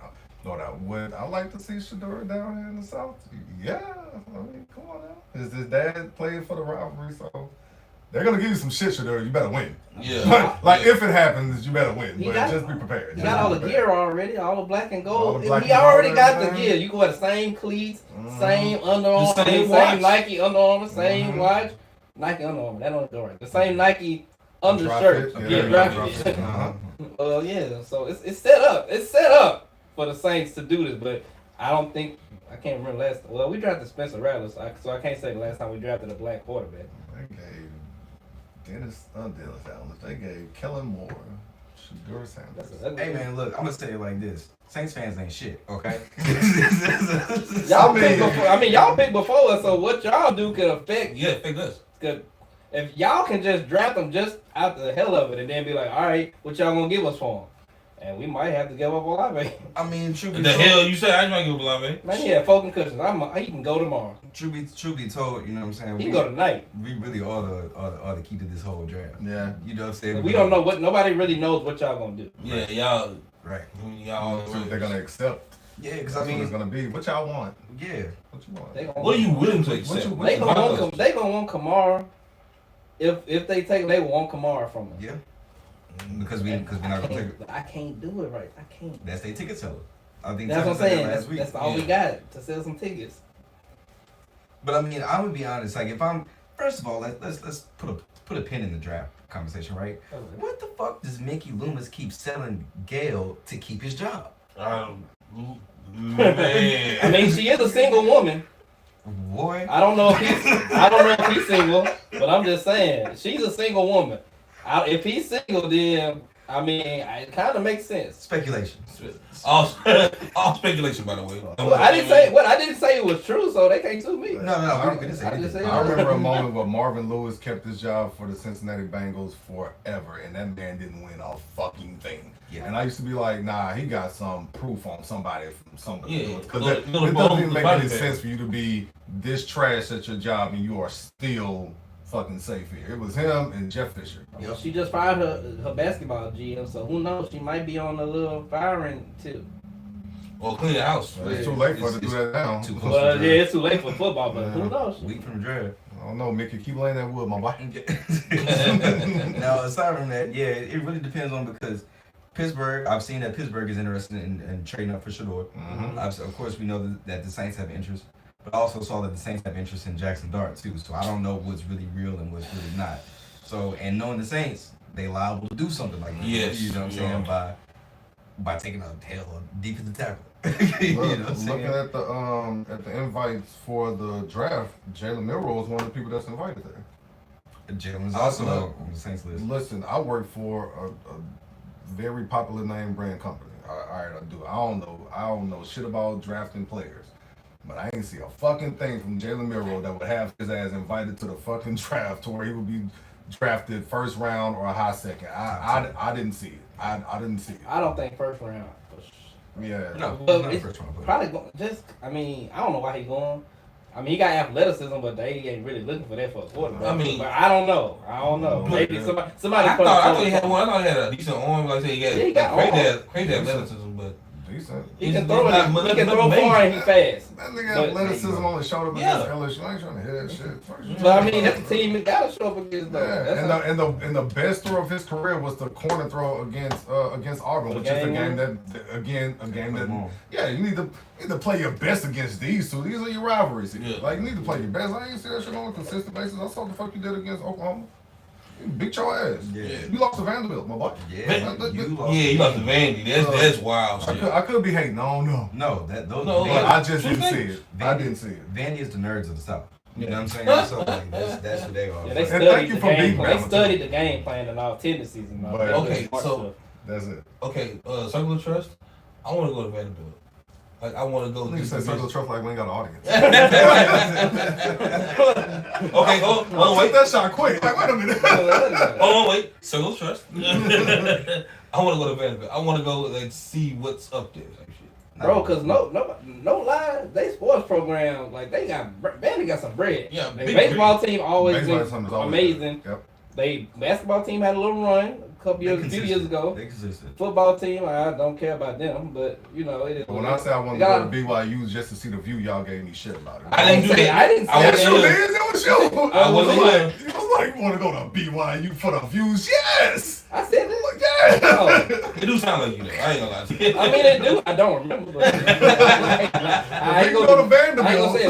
No doubt. Would I like to see Shadur down here in the South? Yeah. I mean, come on now. His dad playing for the rivalry, so they're gonna give you some shit, Shadur. You better win. Yeah. If it happens, you better win. But just be prepared. You got all the gear already, all the black and gold. He and already gold, got the everything. gear. You can wear the same cleats, same Under Armour, same same Nike Under Armour, same watch. Nike Under Armour, that don't go right. The same Nike undershirt. Drop fit. Yeah. So it's set up. It's set up for the Saints to do this, but I don't think, I can't remember we drafted Spencer Rattler, so I can't say the last time we drafted a black quarterback. They gave Dennis Allen. They gave Kellen Moore, Shadur Sanders. Hey man, look, I'm gonna say it like this: Saints fans ain't shit, okay? Y'all picked before us, so what y'all do could affect. Yeah, affect us. If y'all can just draft them just out the hell of it, and then be like, all right, what y'all gonna give us for them? And we might have to give up Olave. I mean, true be The told, hell you say? I ain't gonna give Olave. Man, he had 4 concussions. He can go tomorrow. True be told, you know what I'm saying? He can go tonight. We really are the key to this whole draft. Yeah. You know what I'm saying? We don't know nobody really knows what y'all gonna do. Yeah, y'all. Right. Y'all. They're gonna accept. Yeah, because That's what it's gonna be. What y'all want? yeah. What you want? What are you willing to accept? They gonna want Kamara. If they take, they want Kamara from them. Yeah. Because we're not gonna take it. I can't do it right. I can't. That's their ticket seller. I think That's what I'm Tucker said saying. that last week. That's all we got to sell some tickets. But I mean, I would be honest. If I'm, first of all, let's put a pin in the draft conversation, right? What the fuck does Mickey Loomis keep selling Gail to keep his job? Man. I mean, she is a single woman. Boy, I don't know if he's single, but I'm just saying she's a single woman. If he's single, then I mean, it kind of makes sense. Speculation. All speculation, by the way. Well, I didn't say it was true, so they can't sue me. No, we didn't say I just anything. said- I remember a moment where Marvin Lewis kept his job for the Cincinnati Bengals forever, and that man didn't win a fucking thing. Yeah. And I used to be like, nah, he got some proof on somebody from somebody. Yeah. Because it Little doesn't even bone, make the any body sense bag. for you to be this trash at your job and you are still fucking safe here. It was him and Jeff Fisher. Yep. She just fired her basketball GM, so who knows? She might be on a little firing tip. Or clean the house. It's too late for her to do that now. too close. Well, yeah, it's too late for football, but who knows? Week from the draft. I don't know, Mickey. Keep laying that wood, my boy. Now, aside from that, yeah, it really depends on because Pittsburgh, I've seen that Pittsburgh is interested in trading up for Shador. Mhm. Of course, we know that the Saints have interest, but I also saw that the Saints have interest in Jackson Dart too. So I don't know what's really real and what's really not. So, and knowing the Saints, they liable to do something like that. Yes. You know what I'm saying? By taking a defensive tackle. You know what I'm Looking saying? at the invites for the draft, Jalen Milroe is one of the people that's invited there. Jalen's also on the Saints list. Listen, I work for a very popular name brand company. I do. I don't know shit about drafting players, but I ain't see a fucking thing from Jalen Milroe that would have his ass invited to the fucking draft to where he would be drafted first round or a high second. I didn't see it. I didn't see it. I don't think first round. Yeah. No, But he's not it's the first one. probably I mean, I don't know why he going. I mean, he got athleticism, but they ain't really looking for that for a quarterback. I mean- but I don't know. Maybe somebody. I thought he had one. I thought he had a decent arm. Like I said, he got crazy athleticism, but Decent. He can He's throw not it. much- He can throw amazing. far and he fast. That nigga But- athleticism only showed up Yeah. against LSU. I ain't trying to hear that shit. But I mean, that's the team he got to show up against though. Yeah, That's and the best throw of his career was the corner throw against Auburn, which is a game that yeah, you need to play your best against these two. These are your rivalries. Yeah. Like you need to play your best. I ain't see that shit on a consistent basis. I saw what the fuck you did against Oklahoma. You beat your ass. Yeah. You lost to Vanderbilt, my boy. Yeah, you lost to Vandy. That's wild shit. I could be hating. I don't know. No, those. No, But I just Two didn't see things. it. I didn't see it. Vandy is the nerds of the South. You know what I'm saying? So like, that's who they are. Yeah, they And studied thank you the for game being plan. They Bama, studied too. the game plan and all tendencies and all. But- that. Okay, Smart so- stuff. That's it. Okay, Circle of Trust. I want to go to Vanderbilt. Like I want to go. You said circle of trust like we ain't got an audience. Okay, hold on, wait. Take that shot quick. Like, wait a minute. Hold on, wait. Circle of Trust. I want to go to Vanderbilt. I want to go and see what's up there. Like shit. Bro, cause no lie, they sports program like they got Vandy got some bread. Yeah, They big baseball team always Baseball been team is always amazing. good. Yep. They basketball team had a little run a few years ago. They consistent. Football team, I don't care about them, but you know it is. But when I say I wanted to go to BYU just to see the view, y'all gave me shit about it. I didn't do that. I didn't say I That was that. was you, there. man. That was you. I wasn't like, here. you was like, you want to go to BYU for the views? Yes. I said I'm that. like, yeah. Oh. It do sound like you though. I ain't gonna lie to you. I mean, they do. I don't remember. But I You can go to Vanderbilt. I ain't gonna say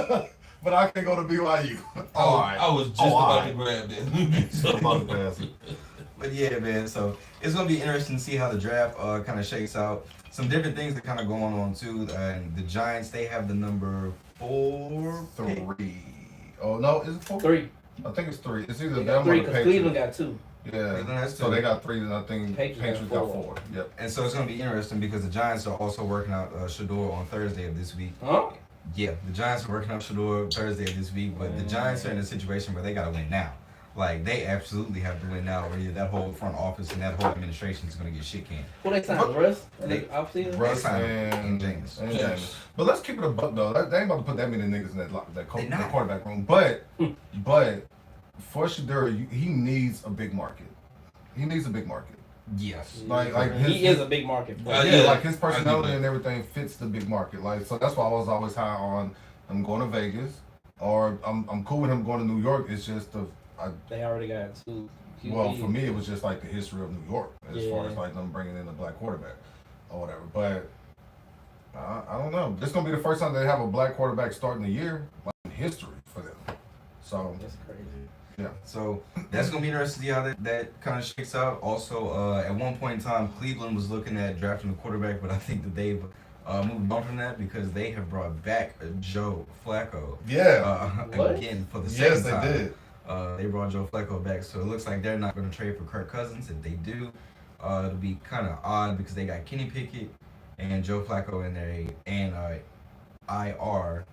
what. But I can't go to BYU. I was just about to grab that. So about to pass it. But yeah, man. So it's gonna be interesting to see how the draft kind of shakes out. Some different things that kind of going on too. And the Giants, they have the number 4 pick. 3. Oh no, is it 4? 3. I think it's 3. It's either They them got 3 or the because Cleveland Patriots. got 2. Yeah. Cleveland has So 2. they got 3, and I think Patriots Patriots got got 4. 4. Yep. And so it's gonna be interesting because the Giants are also working out Shador on Thursday of this week. Huh? Yeah, the Giants are working out Shador Thursday of this week, but the Giants are in a situation where they gotta win now. Like they absolutely have to win now, or either that whole front office and that whole administration is gonna get shit canned. Who they signed? Russ? In They- the offseason? Russ signed and James. And James. But let's keep it a buck though. They ain't about to put that many niggas in They not. that quarterback room. But for Shador, he needs a big market. He needs a big market. Yes. Like He is a big market. Yeah, Yeah, like his I personality get that. and everything fits the big market. Like so that's why I was always high on I'm going to Vegas or I'm cool with him going to New York. It's just They already got 2. well for me it was just like the history of New York as far Yeah. as like them bringing in a black quarterback or whatever. But I don't know. This is gonna be the first time they have a black quarterback starting the year like in history for them. So That's crazy. yeah. So that's gonna be interesting to see how that kind of shakes out. Also, at one point in time, Cleveland was looking at drafting a quarterback, but I think that they've moved on from that because they have brought back Joe Flacco. Yeah. What? Again for the Yes, second they time. did. They brought Joe Flacco back, so it looks like they're not going to trade for Kirk Cousins. If they do, It'll be kind of odd because they got Kenny Pickett and Joe Flacco in there, and IR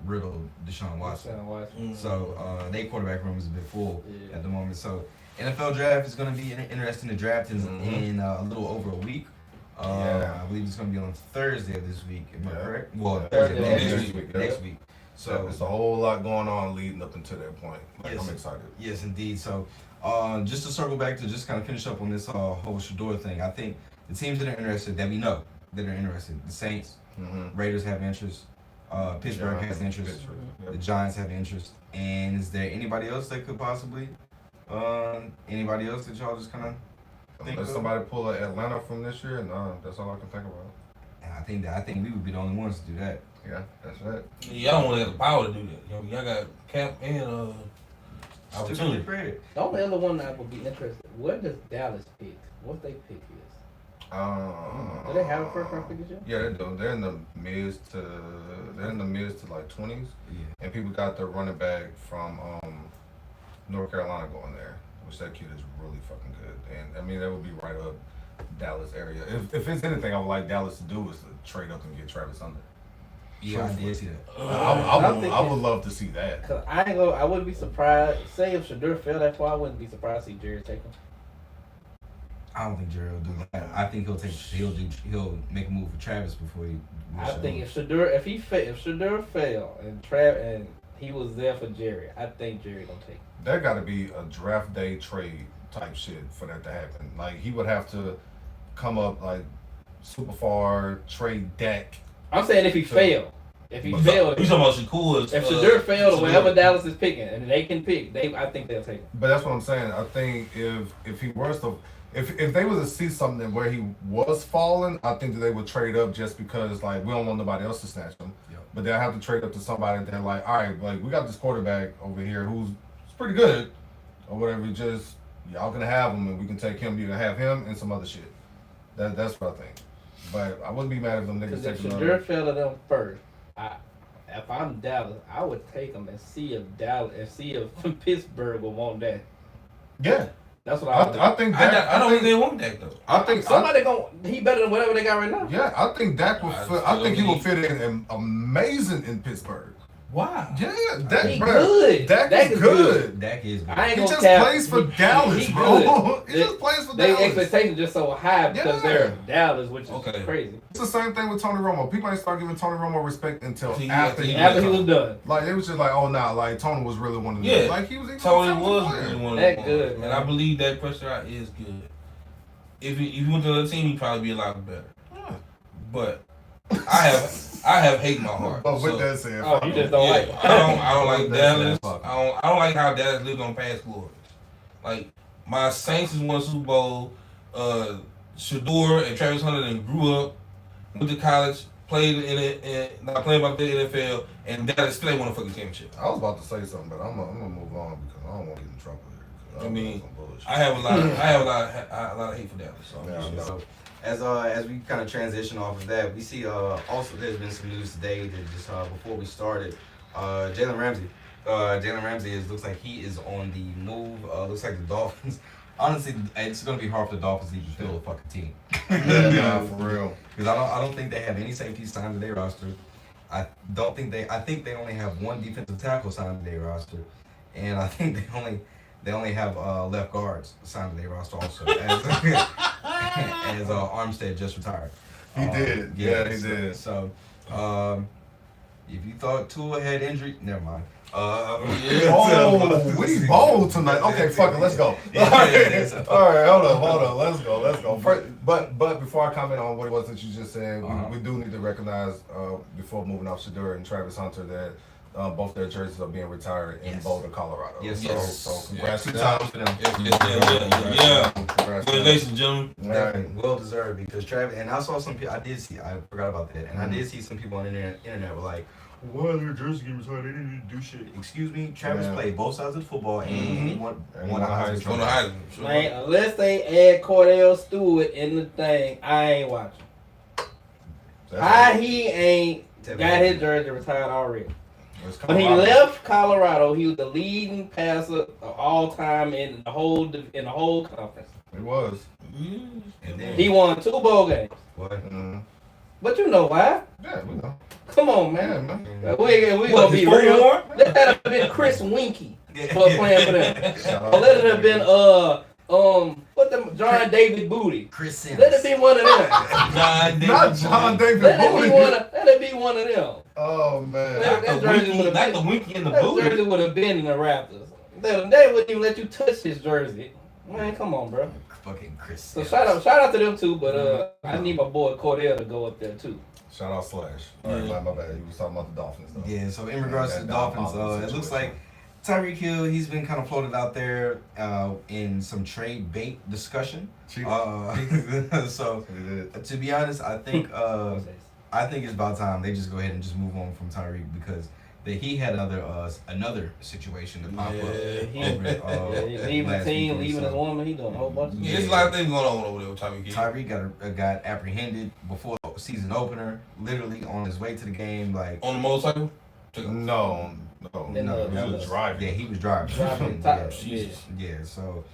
Riddle, Deshaun Watson. So their quarterback room is a bit full at the moment. So NFL draft is going to be interesting. The draft is in a little over a week. I believe it's going to be on Thursday of this week. Am I correct? Well, Thursday next week. So it's a whole lot going on leading up until that point. Like, yes, I'm excited. Yes, indeed. So just to circle back to just kind of finish up on this whole Shador thing, I think the teams that are interested, that we know that are interested, the Saints, Raiders have interest, Pittsburgh has interest, the Giants have interest, and is there anybody else that could possibly, anybody else that y'all just kind of think Unless of? somebody pull an Atlanta from this year, no, that's all I can think about. And I think we would be the only ones to do that. Yeah, that's right. Y'all don't want to have the power to do that. Y'all got cap and opportunity. The only other one that would be interested, what does Dallas pick? What they pick is? Do they have a first round pick this year? Yeah, they do. They're in the mids to like 20s. Yeah. And people got the running back from North Carolina going there, which that kid is really fucking good. And I mean that would be right up Dallas area. If it's anything I would like Dallas to do is to trade up and get Travis Hunter. Yeah, I did see that. I would love to see that. Cause I wouldn't be surprised. Say if Shador fell that far, I wouldn't be surprised to see Jerry take him. I don't think Jerry will do that. I think he'll make a move for Travis before he. I think if Shador fell and he was there for Jerry, I think Jerry gonna take him. There got to be a draft day trade type shit for that to happen. Like he would have to come up like super far, trade Dak. I'm saying if he failed. If he failed, You talking about Shakur? if Shador failed or wherever Dallas is picking, and they can pick, I think they'll take him. But that's what I'm saying. I think if he was to, if they was to see something where he was falling, I think that they would trade up just because like we don't want nobody else to snatch him. Yep. But they'll have to trade up to somebody that like, all right, like we got this quarterback over here who's pretty good or whatever. Just y'all can have him and we can take him. You can have him and some other shit. That's what I think. But I wouldn't be mad if them niggas Because if take him. Shador fell to them first, if I'm Dallas, I would take him and see if Pittsburgh will want that. Yeah. That's what I would do. I think Dak. I don't think they want that though. I think He better than whatever they got right now. Yeah, I think Dak will. I think he will still fit in amazing in Pittsburgh. Wow. Yeah, Dak, He bro. good. Dak is good. good. Dak is. I ain't He gonna just cap. plays for Dallas, he bro. good. He just plays for Their Dallas. expectations just so high because Yeah. they're Dallas, which is crazy. It's the same thing with Tony Romo. People ain't start giving Tony Romo respect until after he was done. Like it was just like, oh nah, like Tony was really one of them. Yeah. Like he was. Tony was really one of That them. good, And man. I believe that Prescott is good. If he went to another team, he'd probably be a lot better. But I have hate in my heart. But with So, that said, Oh, you just don't like it. I don't like That's Dallas. fuck. I don't like how Dallas lived on past glory. Like my Saints has won a Super Bowl. Shador and Travis Hunter then grew up, went to college, played in it, not playing about the NFL, and Dallas still ain't won a fucking championship. I was about to say something, but I'm gonna move on because I don't want to get in trouble here. 'Cause I mean, some bullshit. I have a lot of hate for Dallas. So Yeah. So as we kind of transition off of that, we see also there's been some news today that just before we started, Jalen Ramsey. Jalen Ramsey looks like he is on the move. Looks like the Dolphins. Honestly, it's gonna be hard for the Dolphins to even fill a fucking team. Yeah, for real. Because I don't think they have any safeties signed to their roster. I think they only have one defensive tackle signed to their roster, and I think they only have left guards signed to their roster also. As Armstead just retired. He did. Yeah, he did. So, if you thought Tua had injury, never mind. Oh, we bold tonight. Okay, fuck it, let's go. All right, hold on, let's go. First, but before I comment on what it was that you just said, we do need to recognize before moving off Shador and Travis Hunter that both their jerseys are being retired in Boulder, Colorado. Yes, so congrats to 2 them. times for them. Yeah. Congrats to them. Congratulations, gentlemen. Definitely well deserved because Travis, and I saw some people. I forgot about that, and I did see some people on the internet were like, "Why are their jerseys getting retired? They didn't need to do shit." Excuse me, Travis played both sides of the football and he won a Heisman One of Trophy. Heisman. Man, unless they add Cordell Stewart in the thing, I ain't watching. How he ain't got his jersey retired already? When he left Colorado, he was the leading passer of all time in the whole conference. It was. And then He won 2 bowl games. what? Mm-hmm. But you know why? Yeah, we know. Come on, Yeah, man. man. We gonna be real. That have been Chris Winky for playing for them. Shout Or out let it to have been what them John David Booty. Chris Sims. Let it be one of them. Not John David Let it Booty. be one of them. Oh man. That jersey would have Not the winky in the that booty. jersey would have been in the Raptors. They wouldn't even let you touch his jersey. Man, come on, bro. Fucking Chris So Sims. shout out to them too, but I need my boy Cordell to go up there too. Shout out Slash. Alright, my bad. You was talking about the Dolphins though. Yeah, so in regards to the Dolphins, it looks like Tyreek Hill, he's been kind of floated out there in some trade bait discussion. So to be honest, I think it's about time they just go ahead and just move on from Tyreek because he had another situation to pop up. Leaving the team, leaving his woman, he doing a whole bunch of Yeah, there's a lot of things going on over there with Tyreek Hill. Tyreek got apprehended before the season opener, literally on his way to the game, like On the motorcycle? No. He was driving. Yeah, he was driving. Yeah. So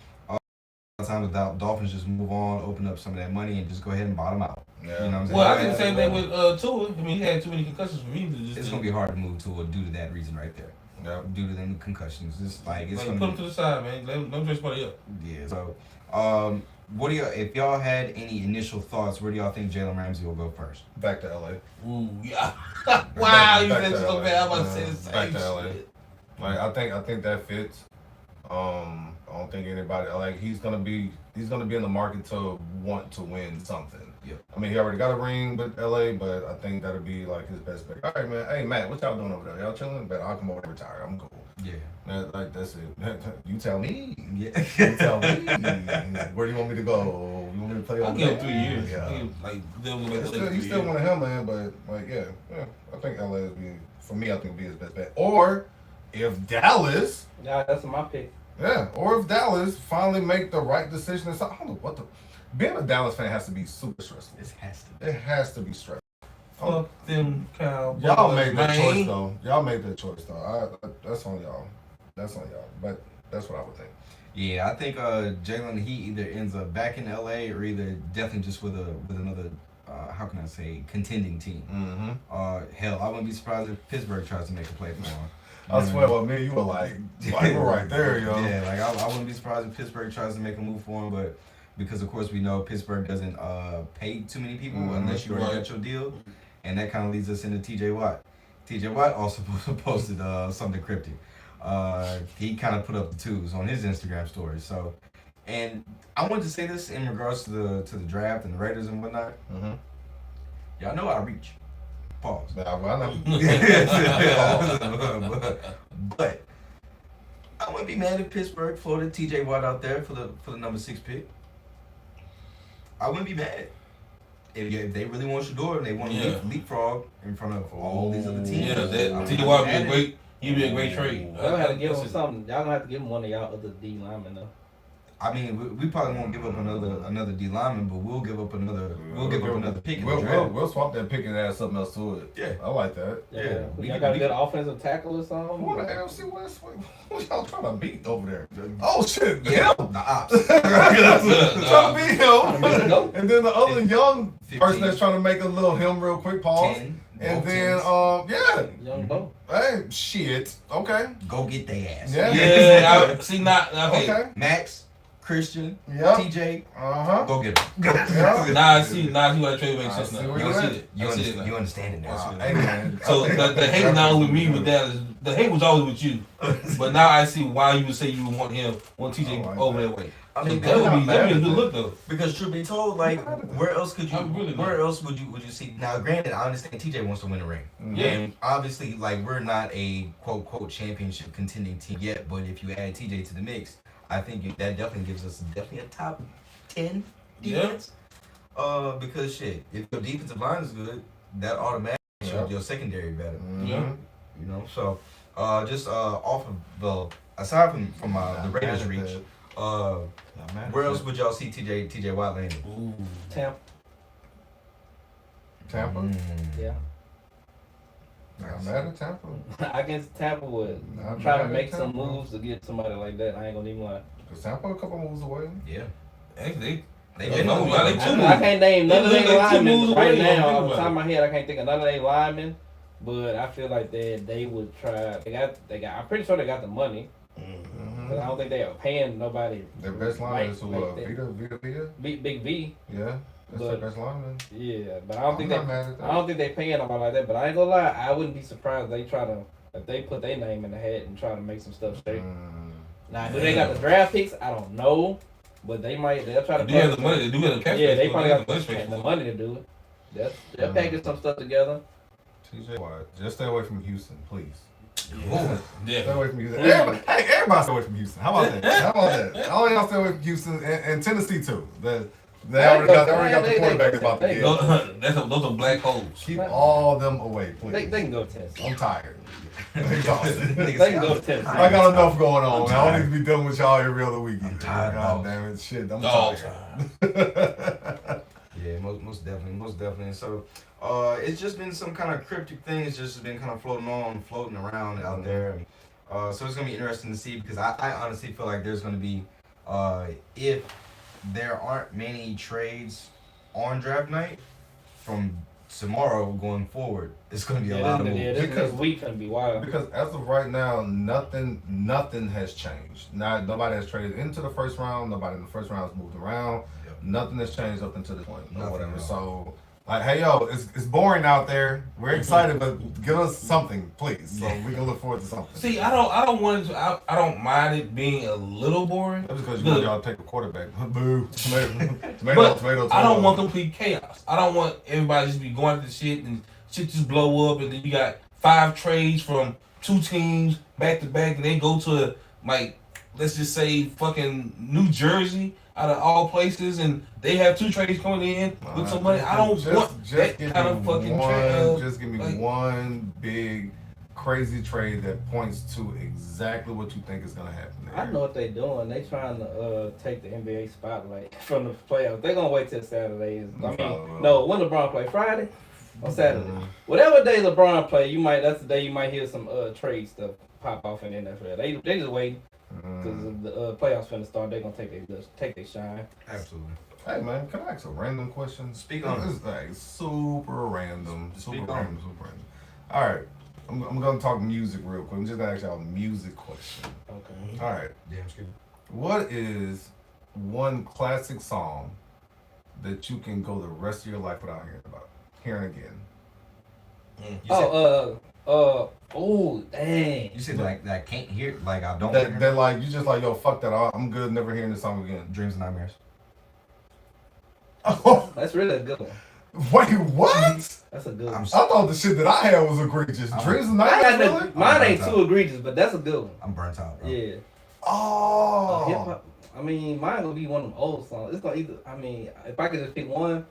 sometimes the Dolphins just move on, open up some of that money, and just go ahead and bottom out. Yeah. You know what I'm saying? Well, I did the same thing with Tua. I mean, he had too many concussions for me to just. It's gonna be hard to move to due to that reason right there. Yeah. Due to them concussions, it's like it's put gonna him to the side, man. Let him dress somebody up. Yeah. So, what do y'all? If y'all had any initial thoughts, where do y'all think Jalen Ramsey will go first? Back to LA. Ooh, yeah. Wow, you Back said to so LA. bad. I'm about to say the same Back to LA. shit. Like I think that fits. I don't think anybody like he's gonna be in the market to want to win something. Yeah. I mean he already got a ring with LA, but I think that'll be like his best bet. All right, man. Hey Matt, what y'all doing over there? Y'all chilling? But I'll come over and retire. I'm cool. Yeah. Man, like that's it. You tell me. Yeah. You tell me. Where do you want me to go? You want me to play I'll over give him there? 3 years. Yeah. Like, they'll go You still want him, man, but like, yeah. I think LA would be for me. I think would be his best bet. Or if Dallas, Yeah, that's my pick. or if Dallas finally make the right decision. I don't know what being a Dallas fan has to be super stressful. It has to be stressful. Fuck them Cowboys. Y'all made that man. choice though. That's on y'all. But that's what I would think. Yeah, I think Jalen he either ends up back in LA or either definitely just with another how can I say contending team. Mm-hmm. Hell, I wouldn't be surprised if Pittsburgh tries to make a play for him. I swear, well, me and you were like we're right there, yo. Yeah, like I wouldn't be surprised if Pittsburgh tries to make a move for him, but because of course we know Pittsburgh doesn't pay too many people unless you already got your deal, and that kind of leads us into T.J. Watt. T.J. Watt also posted something cryptic. He kind of put up the twos on his Instagram story. So, and I wanted to say this in regards to the draft and the Raiders and whatnot. Mm-hmm. Y'all know I reach. Pause. I know. But I wouldn't be mad if Pittsburgh floated T.J. Watt out there for the number 6 pick. I wouldn't be mad. If they really want Shador and they want to leapfrog in front of all these other teams. Yeah, T.J. Watt would be a great. He'd be a great trade. Y'all gonna have to give him something. Y'all gonna have to give him one of y'all other D linemen though. I mean, we probably won't give up another D lineman, but we'll give up another pick in the draft. We'll swap that pick and add something else to it. Yeah, I like that. Yeah. Y'all got a good offensive tackle or something? What the AFC West? What y'all trying to beat over there? Oh shit! Yeah, him. the ops. Trying to beat him. And then the other young 15. person that's trying to make a little him real quick pause. 10, And both then teams. Young Bo. Hey, shit. Okay. Go get their ass. Yeah. Yeah, see, not okay. Okay. Max, Christian, Yep. TJ, Uh-huh. go get them. Yeah. Now I see why the trade makes I sense see now. where I you're see at. it. You I see it now. understand it now. Wow. Hey, man. So the hate now with me with Dallas. The hate was always with you, but now I see why you would say you would want TJ over that way. I mean, that would be a good look though. because truth be told, like, where else could you? I'm really not. Where else would you see? Now, granted, I understand TJ wants to win a ring, Yeah. and obviously, like, we're not a quote championship contending team yet. But if you add TJ to the mix, I think that definitely gives us a top 10 defense. Because shit, if your defensive line is good, that automatically shows your secondary better. Yeah. You know, so just off of aside from the Raiders reach, where else would y'all see TJ Watt landing? Ooh. Tampa? Yeah. Not mad at Tampa. I guess Tampa would Not try to mad make at some Tampa. moves to get somebody like that. I ain't gonna even lie. Because Tampa a couple moves away. Yeah. Actually, They been No, on they the two I can't name none of They their look like two linemen moves right away, now. think Off the about top of it. my head, I can't think of none of their linemen. But I feel like they would try. They got. I'm pretty sure they got the money. Mm-hmm. But I don't think they are paying nobody. Their best lineman is who? like that. Vita? Big V. Yeah, that's their But- best lineman. Yeah, but I don't think I'm they. not mad at that. I don't think they paying nobody like that. But I ain't gonna lie, I wouldn't be surprised if they put their name in the hat and try to make some stuff straight. Now, do they got the draft picks? I don't know, but they'll try to. They do have the money. They do have the cap. Yeah, they space, probably have got the space the for it. money to do it. They'll package some stuff together. TJ Watt, just stay away from Houston, please. Yeah. Stay away from Houston. Everybody stay away from Houston. How about that? All y'all stay away from Houston and Tennessee too. They already got the quarterback about to get. Those are black holes. Keep all them away, please. They can go to Tennessee. I'm tired. I'm exhausted. They can go to Tennessee. I got enough going on. I don't need to be dealing with y'all every other weekend. I'm tired, God dog. damn it, shit. I'm Dogs. tired. Yeah, most definitely. So, it's just been some kind of cryptic thing. It's just been kind of floating around out there. So it's gonna be interesting to see because I honestly feel like there's gonna be, if there aren't many trades on draft night from tomorrow going forward, it's gonna be a lot of moves. This week gonna be wild. Because as of right now, nothing has changed. Nobody has traded into the first round. Nobody in the first round has moved around. Yep. Nothing has changed up until this point or Nothing whatever. at all. So, like, hey yo, it's boring out there. We're excited, but give us something, please, so we can look forward to something. See, I don't want to. I don't mind it being a little boring. That's because you want y'all to take a quarterback. Boo. Tomato. But I don't want complete chaos. I don't want everybody just be going to shit and shit just blow up and then you got 5 trades from 2 teams back to back and they go to like let's just say fucking New Jersey out of all places and they have 2 trades coming in with some money. I don't want that give kind me of fucking one, trade. Just give me Like- one big crazy trade that points to exactly what you think is gonna happen there. I know what they doing. They trying to take the NBA spotlight from the playoffs. They gonna wait till Saturdays. I mean, no, when LeBron play Friday or Saturday, whatever day LeBron play, that's the day you might hear some trade stuff pop off in the NFL. They just waiting because the playoffs finna start. They gonna take their shine. Absolutely. Hey man, can I ask a random question? Speak on This it. is like super random. Speak Super on random. Super random. All right. I'm gonna talk music real quick. I'm just gonna ask y'all a music question. Okay. All right. Damn straight. What is one classic song that you can go the rest of your life without hearing again? Oh, dang. You said like that I can't hear, like I don't. That like you just like yo fuck that. I'm good. Never hearing this song again. Dreams and nightmares. Oh, That's really a good one. wait, what? That's a good one. I thought the shit that I had was egregious. Dreams and I got nightmares, really? mine ain't too egregious, but that's a good one. I'm burnt out, bro. Yeah. Hip Oh, hop. I mean, mine gonna be one of them old songs. It's gonna either. I mean, if I could just pick one.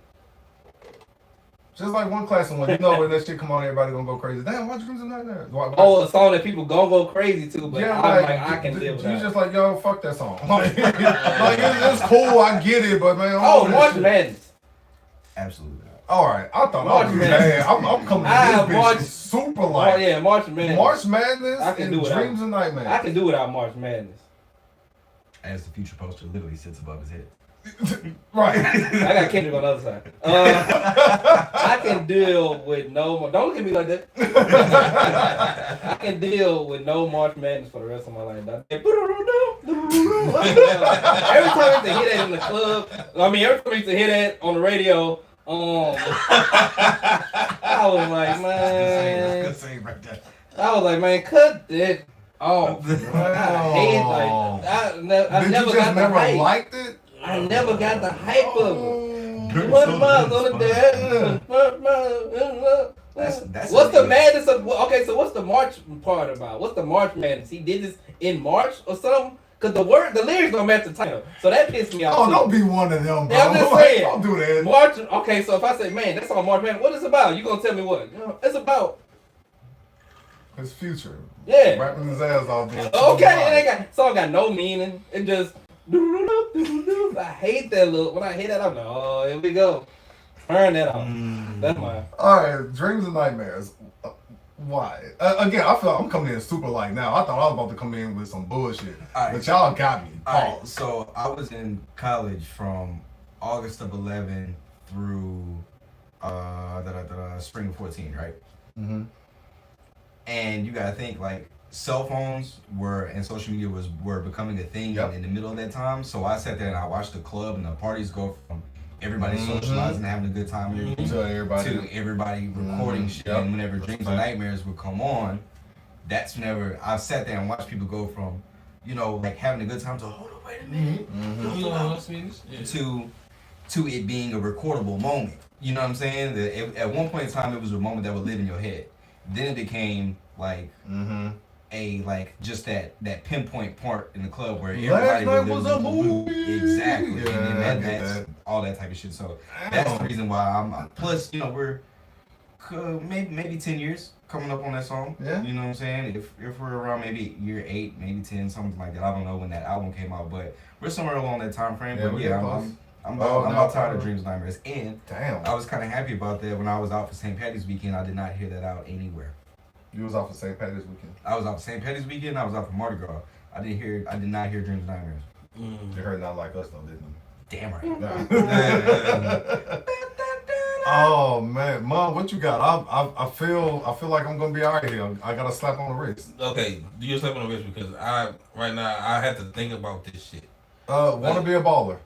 just like one classic one. You know when that shit come on, everybody gonna go crazy. Damn, watch Dreams and Nightmares. Oh, a song that people gonna go crazy to, but yeah, I'm like, I can live with you that. just like yo, fuck that song. Like it's cool, I get it, but man, Oh, that March shit- Madness. Absolutely not. All right, I thought March I was Madness. mad. I'm coming Ah, to this bitch March- super Oh light. yeah, March Madness. March Madness I can and do without- Dreams and Nightmares. I can do without March Madness. As the future poster literally sits above his head. Right. I got Kendrick on the other side. I can deal with no more. Don't look at me like that. I can deal with no March Madness for the rest of my life. Every time I used to hear that in the club, every time I used to hear that on the radio, I was like, man, Good save right there. cut that off. I hate like I Did never you just got the never hype. liked it? I never got the hype of it. Good What song. miles on the dad? That's What's the illegal. madness of? Okay, so what's the March part about? What's the March madness? He did this in March or something? Cause the lyrics don't match the title, so that pissed me off. Oh, too. don't be one of them, bro. Yeah, I'm just Like, saying. don't do that. March. Okay, so if I say, man, that's on March Madness, what is it about? You gonna tell me what? It's about. His future. Yeah. Rapping his ass off. being Okay, and song got no meaning. It just. I hate that look. When I hear that, I'm like, oh, here we go. Turn that off. That's mine. All right, Dreams and Nightmares. Why? Again, I feel like I'm coming in super light now. I thought I was about to come in with some bullshit, All right. but y'all got me. Alright, so I was in college from August of 11 through spring of 14, right? Mm-hmm. And you gotta think like cell phones and social media were becoming a thing in the middle of that time. So I sat there and I watched the club and the parties go from everybody socializing, having a good time, and everything, to everybody recording shit. And whenever Dreams and Nightmares would come on, that's whenever I sat there and watched people go from, like having a good time to hold on, wait a minute, to it being a recordable moment. You know what I'm saying? At one point in time, it was a moment that would live in your head. Then it became like just that pinpoint part in the club where everybody was a movie. Exactly. Yeah, and then that's all that type of shit. So that's the reason why I'm. Plus, we're maybe 10 years coming up on that song. Yeah. You know what I'm saying? If we're around maybe year 8, maybe 10, something like that. I don't know when that album came out, but we're somewhere along that time frame. Yeah, but yeah, I'm about tired of Dreams and Nightmares. And I was kind of happy about that when I was out for St. Patty's weekend. I did not hear that out anywhere. You was out for St. Patty's weekend? I was out for St. Patty's weekend. I was out for Mardy Gras. I did not hear Dreams and Nightmares. You heard Not Like Us though, didn't you? Damn right. Oh man, Mom, what you got? I feel like I'm gonna be all right here. I got a slap on the wrist. Okay, do you slap on the wrist because right now I have to think about this shit. Wanna be a baller.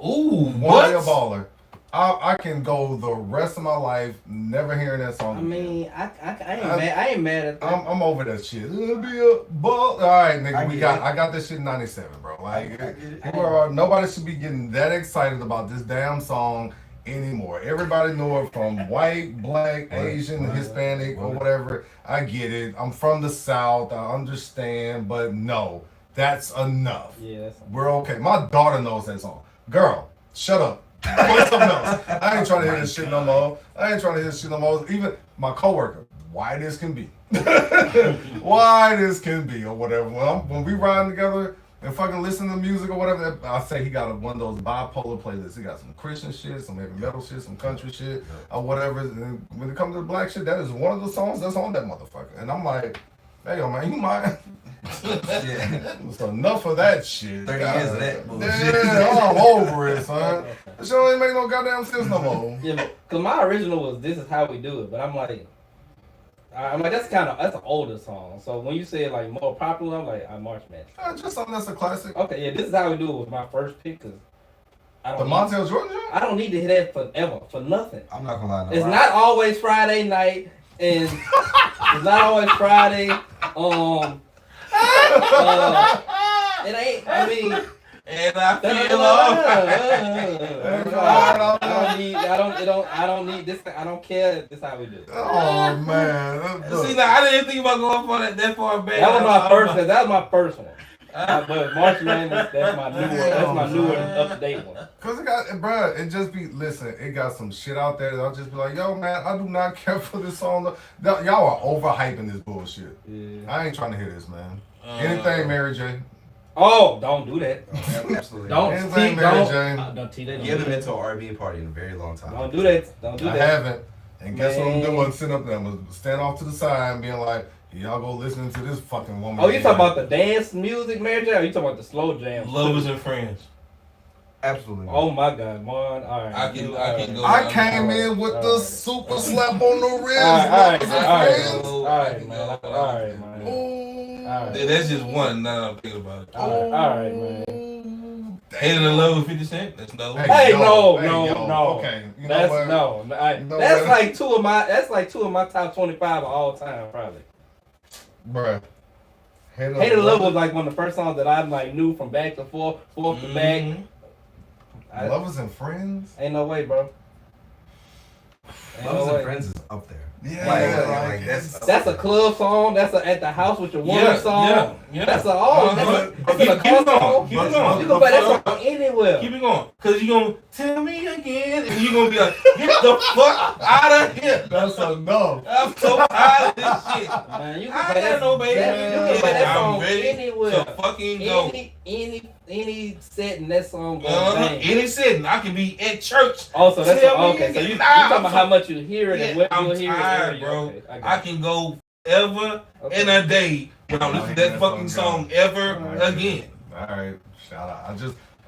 Ooh, Wanna be a baller. I can go the rest of my life never hearing that song. I mean, I ain't mad at that. I'm over that shit. It'll be a ball. All right, nigga, I got this shit in '97, bro. Like, nobody should be getting that excited about this damn song anymore. Everybody know it from white, black, Asian, Hispanic, or whatever. I get it. I'm from the South. I understand, but no, that's enough. Yeah, we're okay. My daughter knows that song. Girl, shut up. Play something else. I ain't trying to hear this shit no more. Even my coworker, white as can be. White as can be, or whatever. When we riding together and fucking listen to music or whatever, I say he got one of those bipolar playlists. He got some Christian shit, some heavy metal shit, some country shit, or whatever. And when it comes to the black shit, that is one of the songs that's on that motherfucker. And I'm like, hey, yo, man, you mind? Yeah. So enough of that shit. 30 years of that bullshit. Yeah, I'm over it, son. This shit ain't make no goddamn sense no more. Yeah, because my original was "This Is How We Do It," but I'm like that's an older song. So when you say like more popular, I'm like March Madness. Just something that's a classic. Okay, yeah, "This Is How We Do It" was my first pick because the Montel Jordan. I don't need to hear that forever for nothing. I'm not gonna lie. It's not always Friday night, and it's not always Friday. It ain't. I mean, and I feel I don't need this. I don't care. This is how we do it. Oh man. See, now I didn't think about going for that far back. That was my first. That was my first one. But March Madness, that's my new one. That's my new and up to date one. Cause it got, bruh, it got some shit out there that I'll just be like, yo, man, I do not care for this song. Y'all are overhyping this bullshit. Yeah. I ain't trying to hear this, man. Anything, Mary J. Oh, don't do that. Absolutely. Don't. Anything, Mary J. Don't tee that. You haven't been to an R&B party in a very long time. Don't do that. Don't do that. I haven't. And guess what I'm doing? Sitting up there, I'm gonna stand off to the side and being like, y'all go listening to this fucking woman. Oh, you talking about the dance music, Mary J, or you talking about the slow jam? Lovers and Friends. Absolutely. Oh my God, man. All right. I can go. I came in with the super slap on the wrist. All right, man. All right, man. That's just one. Now that I'm thinking about it. All right, man. Hating in Love with 50 Cent. That's another one. Hey, no. Okay, That's like two of my top 25 of all time, probably. Bruh. Hated Love was like one of the first songs that I like knew from back to forth to back. Lovers and Friends? Ain't no way, bro. Lovers and Friends is up there. Yeah, that's a club song. That's a at the house with your woman song. Yeah. That's a all. That's a car song. You can play that song anywhere. Keep it going, cause you gonna tell me again, and you gonna be like, get the fuck out of here. That's enough. I'm so tired of this shit. Man, you I can play got no baby. You can play that song I'm ready anywhere. to fucking go. Any setting that song goes any setting. I can be at church. Also, that's okay. So you talking about how much you hear it and what I'm you hear tired, it, bro. Okay, I can go ever in a day without listening to that fucking song ever again. All right, shout out.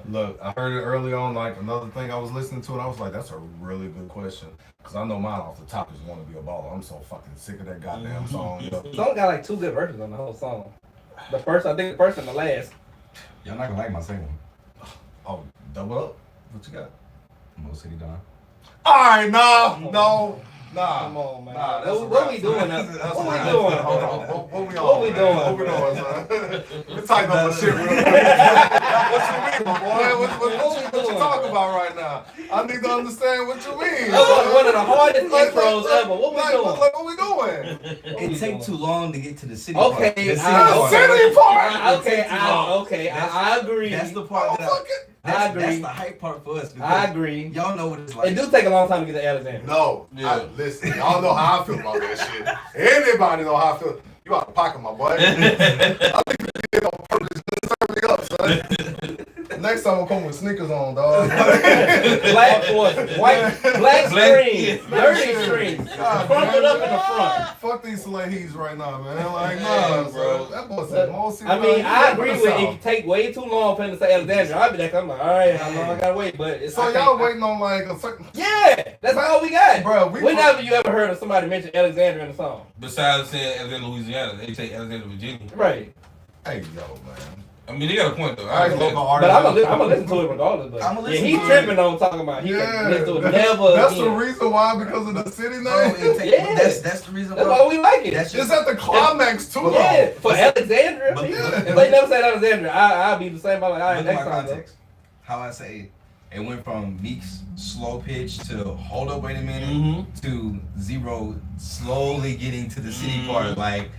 Look, I heard it early on, like another thing I was listening to, and I was like, that's a really good question. Because I know mine off the top is Want to Be a Baller. I'm so fucking sick of that goddamn song. Yo. The song got like 2 good versions on the whole song. The first, I think the first and the last. Y'all not gonna like my second one. Oh, double up? What you got? Mo City Don. Alright, nah. Come on, man. Nah, that's what we doing? That's What we a doing? wrap. Hold on. What we on? What we man? doing? What we doing, son? We tighten up my shit real quick. What you mean, my boy? What you talking about right now? I need to understand what you mean. That's one of the hardest intros ever. What we doing? What we doing? It take too long to get to the city Okay, part. The city City part. Okay, I agree. That's the part that I agree. That's the hype part for us. I agree. Y'all know what it's like. It do take a long time to get to Alexander. No, listen, y'all know how I feel about that shit. Anybody know how I feel. You out of pocket, my boy. I think you did it on purpose. Turn me up, son. Next time I'm coming with sneakers on, dog. Black or white, black screens, dirty screens, crumpled up in the front. Fuck these Salahis right now, man. Like, nah, bro. That boy said most. I mean, I agree with it. It take way too long for him to say Alexandria. I'll be like, I'm like, all right, how long I gotta wait? But it's So y'all waiting on like a certain. Yeah, that's all we got, Bro, when have you ever heard of somebody mention Alexandria in a song? Besides saying Alexander, Louisiana, they say Alexander, Virginia. Right. Hey, yo, man. I mean, they got a point though. All right, I local But artists. I'm gonna listen to it regardless. But I'ma yeah, listen he to tripping on talking about he can listen to it never That's again. the reason why, because of the city Bro, name. Yeah. that's the reason That's why. why we like it. That's It's just, at the climax too. Yeah, though. for Alexandria. But- If they never said Alexandria, I'll be the same. I'm like, all right, look at next my time. context. How I say it went from Meek's slow pitch to hold up, wait a minute, Mm-hmm. to Zero slowly getting to the city part. Like,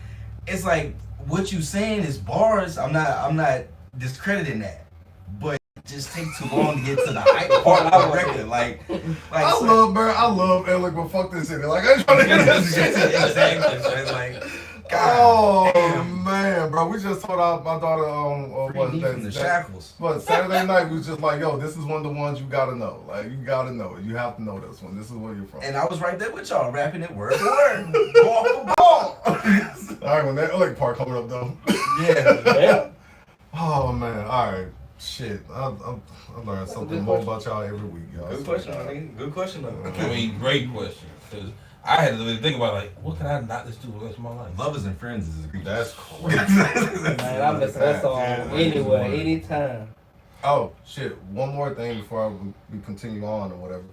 it's like what you saying is bars. I'm not discrediting that, but it just take too long to get to the hype part of the record. Like I love Alec, but fuck this city. Like, I ain't trying to hear that shit. exactly. So like, Oh damn. man, bro, we just told my daughter Free from the shackles. But Saturday night we was just like, yo, this is one of the ones you gotta know. Like, you gotta know it. You have to know this one. This is where you're from. And I was right there with y'all, rapping it word for word, ball for ball. All right, when that Alec part coming up though. Yeah. Oh man, all right, shit. I learned something more about y'all every week, y'all. Good question, nigga. Good question though. I mean, great question. Because I had to really think about like, what can I not listen to for the rest of my life? Lovers and friends is egregious. That's crazy. Man, I listen to that song anywhere, anytime. Oh shit! One more thing before we continue on or whatever.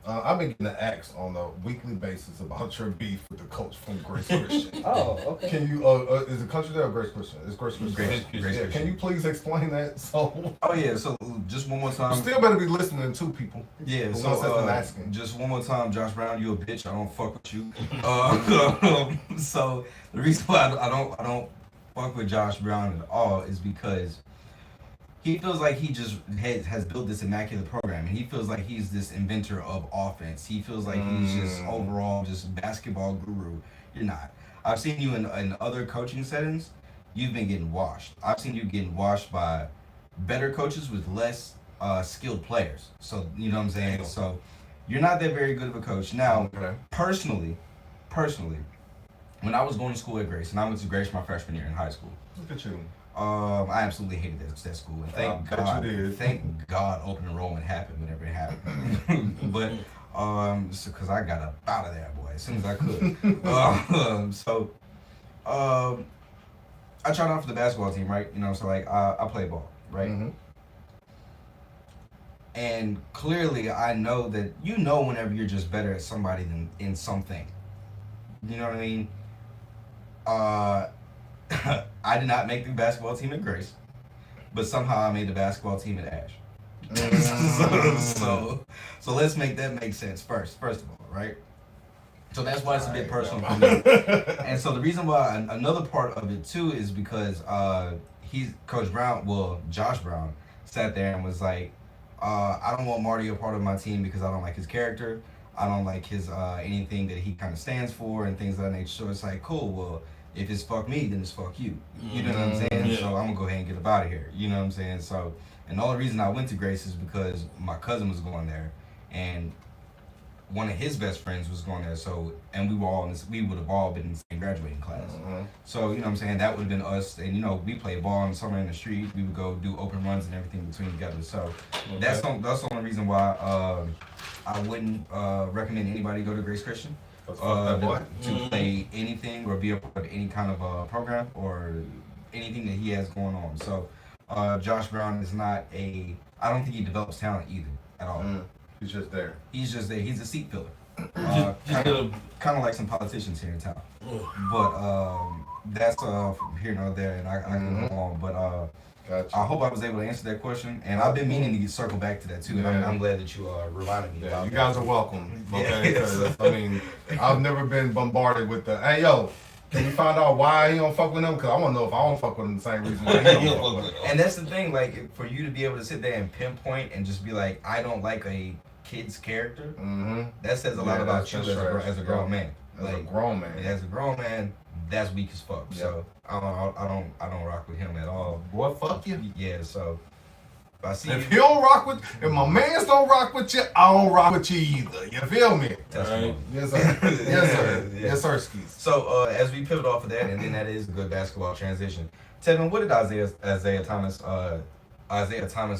I've been getting asked on a weekly basis about your beef with the coach from Grace Christian. Oh, okay. Can you? Is it Country Day or Grace Christian? It's Grace Christian. Grace Yeah, Christian. can you please explain that? So Oh yeah, so just one more you time. still better be listening to people. Yeah, The so ones that's been asking. just one more time, Josh Brown, you a bitch. I don't fuck with you. So the reason why I don't fuck with Josh Brown at all is because he feels like he just has built this immaculate program, and he feels like he's this inventor of offense. He feels like he's just overall just basketball guru. You're not. I've seen you in other coaching settings. You've been getting washed. I've seen you getting washed by better coaches with less skilled players. So you know what I'm saying. So you're not that very good of a coach. Now, Okay. personally, when I was going to school at Grace, and I went to Grace my freshman year in high school. Look at you. I absolutely hated that school, and I bet you did. thank God, open enrollment happened whenever it happened. But because I got up out of there, boy, as soon as I could. I tried out for the basketball team, right? You know, so like I play ball, right? Mhm. And clearly, I know that whenever you're just better at somebody than in something. You know what I mean? I did not make the basketball team at Grace, but somehow I made the basketball team at Ash. So let's make that make sense first of all, right? So that's why it's a bit personal for me. And so the reason why, another part of it too, is because Josh Brown sat there and was like, I don't want Mardy a part of my team because I don't like his character. I don't like his anything that he kind of stands for and things of that nature. So it's like, cool, well, if it's fuck me, then it's fuck you. You know what I'm saying? Yeah. So I'm gonna go ahead and get up out of here. You know what I'm saying? So, and the only reason I went to Grace is because my cousin was going there, and one of his best friends was going there. So, and we would have all been in the same graduating class. So, you know what I'm saying? That would have been us. And, you know, we played ball and somewhere in the street. We would go do open runs and everything between together. So that's the only reason why I wouldn't recommend anybody go to Grace Christian to play anything or be a part of any kind of program or anything that he has going on. So Josh Brown is not I don't think he develops talent either at all. He's just there. He's a seat filler. Kind of like some politicians here in town. But that's from here nor there, and I can go on. But gotcha. I hope I was able to answer that question, and I've been meaning to circle back to that too. And I'm glad that you reminded me. Yeah, about you that. guys are welcome. Okay, I mean, I've never been bombarded with the hey yo. Can you find out why he don't fuck with him? Because I want to know if I don't fuck with him the same reason why he don't fuck with him. And that's the thing, like, for you to be able to sit there and pinpoint and just be like, I don't like a kid's character, that says a lot about you as a grown man. As a grown man. As a grown man, that's weak as fuck. Yep. So I don't rock with him at all. Boy, fuck you. Yeah, so if I see if you don't rock with, if my mans don't rock with you, I don't rock with you either. You feel me? right. Yes, sir. Yes, sir. Yeah. Yes, sir. Skis. So as we pivot off of that, and then that is a good basketball transition. Tevin, what did Isiah Thomas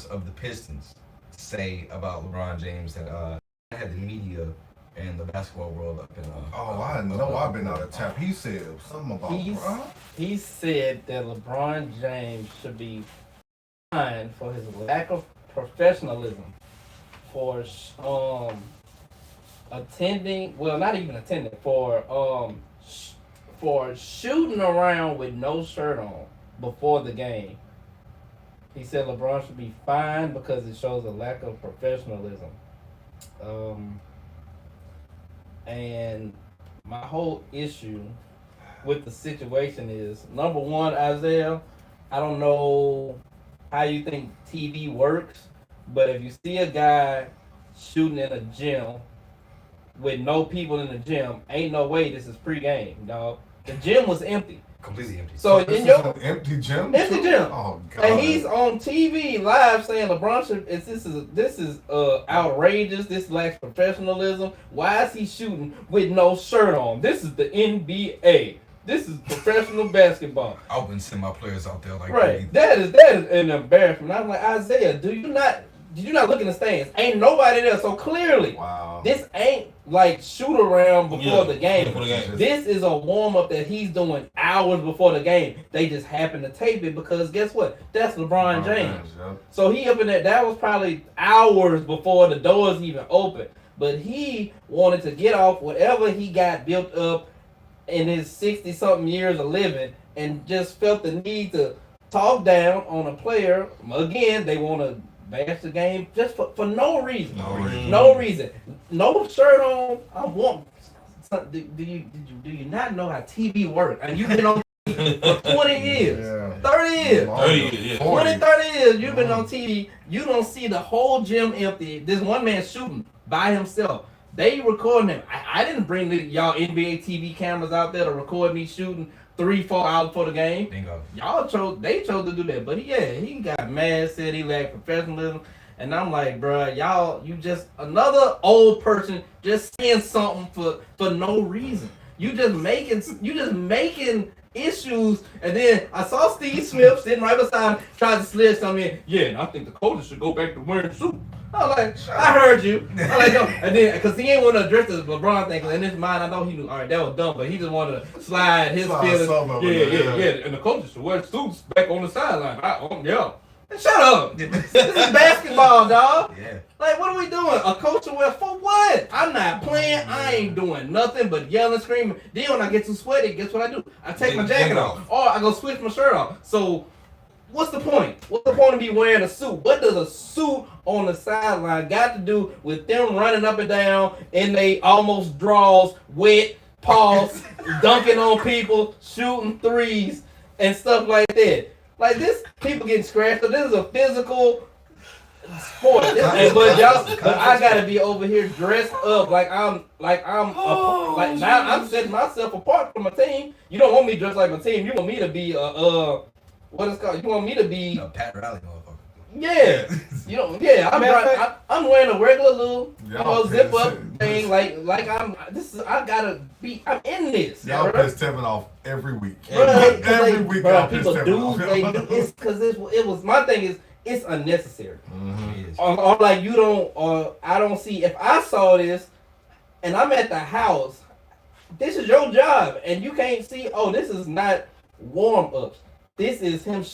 of the Pistons say about LeBron James that had the media and the basketball world up in I know I've been out of tap. He said something about he said that LeBron James should be fined for his lack of professionalism for for shooting around with no shirt on before the game. He said LeBron should be fined because it shows a lack of professionalism. And my whole issue with the situation is, number one, Isiah, I don't know how you think TV works, but if you see a guy shooting in a gym with no people in the gym, ain't no way this is pre-game, dog. The gym was empty. completely empty. So this in your is an empty gym. empty gym. Oh god. And he's on TV live saying LeBron should. This is outrageous. This lacks professionalism. Why is he shooting with no shirt on? This is the NBA. This is professional basketball. I wouldn't send my players out there like Right. that. That is an embarrassment. I'm like, Isiah, did you not look in the stands? Ain't nobody there. So clearly, Wow. this ain't like shoot around before the game. Before the game. This is a warm up that he's doing hours before the game. They just happen to tape it because guess what? That's LeBron James. Yep. So he up in there. That was probably hours before the doors even opened. But he wanted to get off whatever he got built up in his 60-something years of living, and just felt the need to talk down on a player. Again, they want to bash the game just for no reason. No reason. No shirt on. I want. Do you not know how TV works? And you've been on TV for 20 years, Yeah. 30 years. 30 years, yeah. 20, 30 years you've been on TV. You don't see the whole gym empty. This one man shooting by himself. They recording him. I didn't bring y'all NBA TV cameras out there to record me shooting 3-4 hours before the game. Bingo. They chose to do that. But he got mad, said he lacked professionalism. And I'm like, bruh, you just another old person just saying something for no reason. You just making issues. And then I saw Steve Smith sitting right beside him, tried to slid something in. Yeah, and I think the coaches should go back to wearing suits. I was like, I heard you. I like, no. And then, because he ain't want to address the LeBron thing, 'cause in his mind, I know he knew, all right, that was dumb, but he just wanted to slide his feelings. Yeah. And the coaches should wear suits back on the sideline. Yeah. Shut up. This is basketball, dog. Yeah. Like, what are we doing? A coach will wear for what? I'm not playing. I ain't doing nothing but yelling, screaming. Then when I get too sweaty, guess what I do? I take my jacket off. Or I go switch my shirt off. So, what's the point? What's the point of me wearing a suit? What does a suit on the sideline got to do with them running up and down in they almost draws, wet, paws, dunking on people, shooting threes, and stuff like that? Like this, people getting scratched. So this is a physical sport. But I gotta be over here dressed up like I'm now I'm setting myself apart from my team. You don't want me dressed like my team. You want me to be what is called? You want me to be A Pat Riley motherfucker. Yeah, you know, yeah. I'm wearing a regular little zip up thing, like I gotta be. I'm in this. Y'all piss Tevin off every week. Every week, bro, y'all piss people Tevin do. off. They do. It's because it was my thing is it's unnecessary. Mm-hmm. Or like you don't, or I don't see. If I saw this and I'm at the house, this is your job, and you can't see. Oh, this is not warm ups. This is him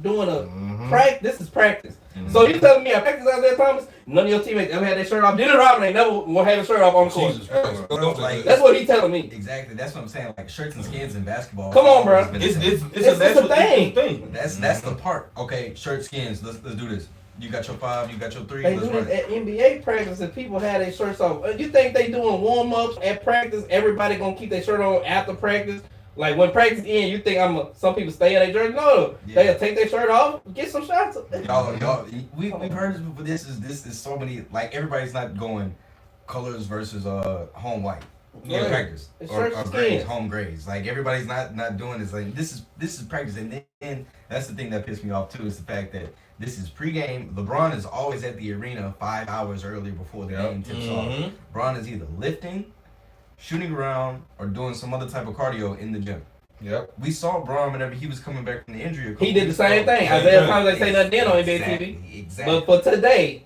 doing a practice. This is practice. Mm-hmm. So you telling me I practice Isiah Thomas? None of your teammates ever had their shirt off. Dennis Rodman never will have his shirt off on the court. Like, that's what he's telling me. Exactly. That's what I'm saying. Like shirts and skins in basketball. Come on, bro. It's a thing. That's the part. Okay, shirt skins. Let's do this. You got your 5. You got your 3. They do this at NBA practice and people have their shirts off. You think they doing warm ups at practice? Everybody gonna keep their shirt on after practice? Like when practice in, you think some people stay in their jersey? No, they'll take their shirt off, get some shots. Y'all, we've heard this before. This is so many. Like everybody's not going colors versus home white in practice or grades, home grades. Like everybody's not doing this. Like this is practice, and then that's the thing that pissed me off too is the fact that this is pregame. LeBron is always at the arena 5 hours earlier before the game tips off. LeBron is either lifting, shooting around, or doing some other type of cardio in the gym. Yep. We saw Braun whenever he was coming back from the injury. He did the same thing. Isiah Thomas ain't say nothing then on NBA TV. Exactly. But for today,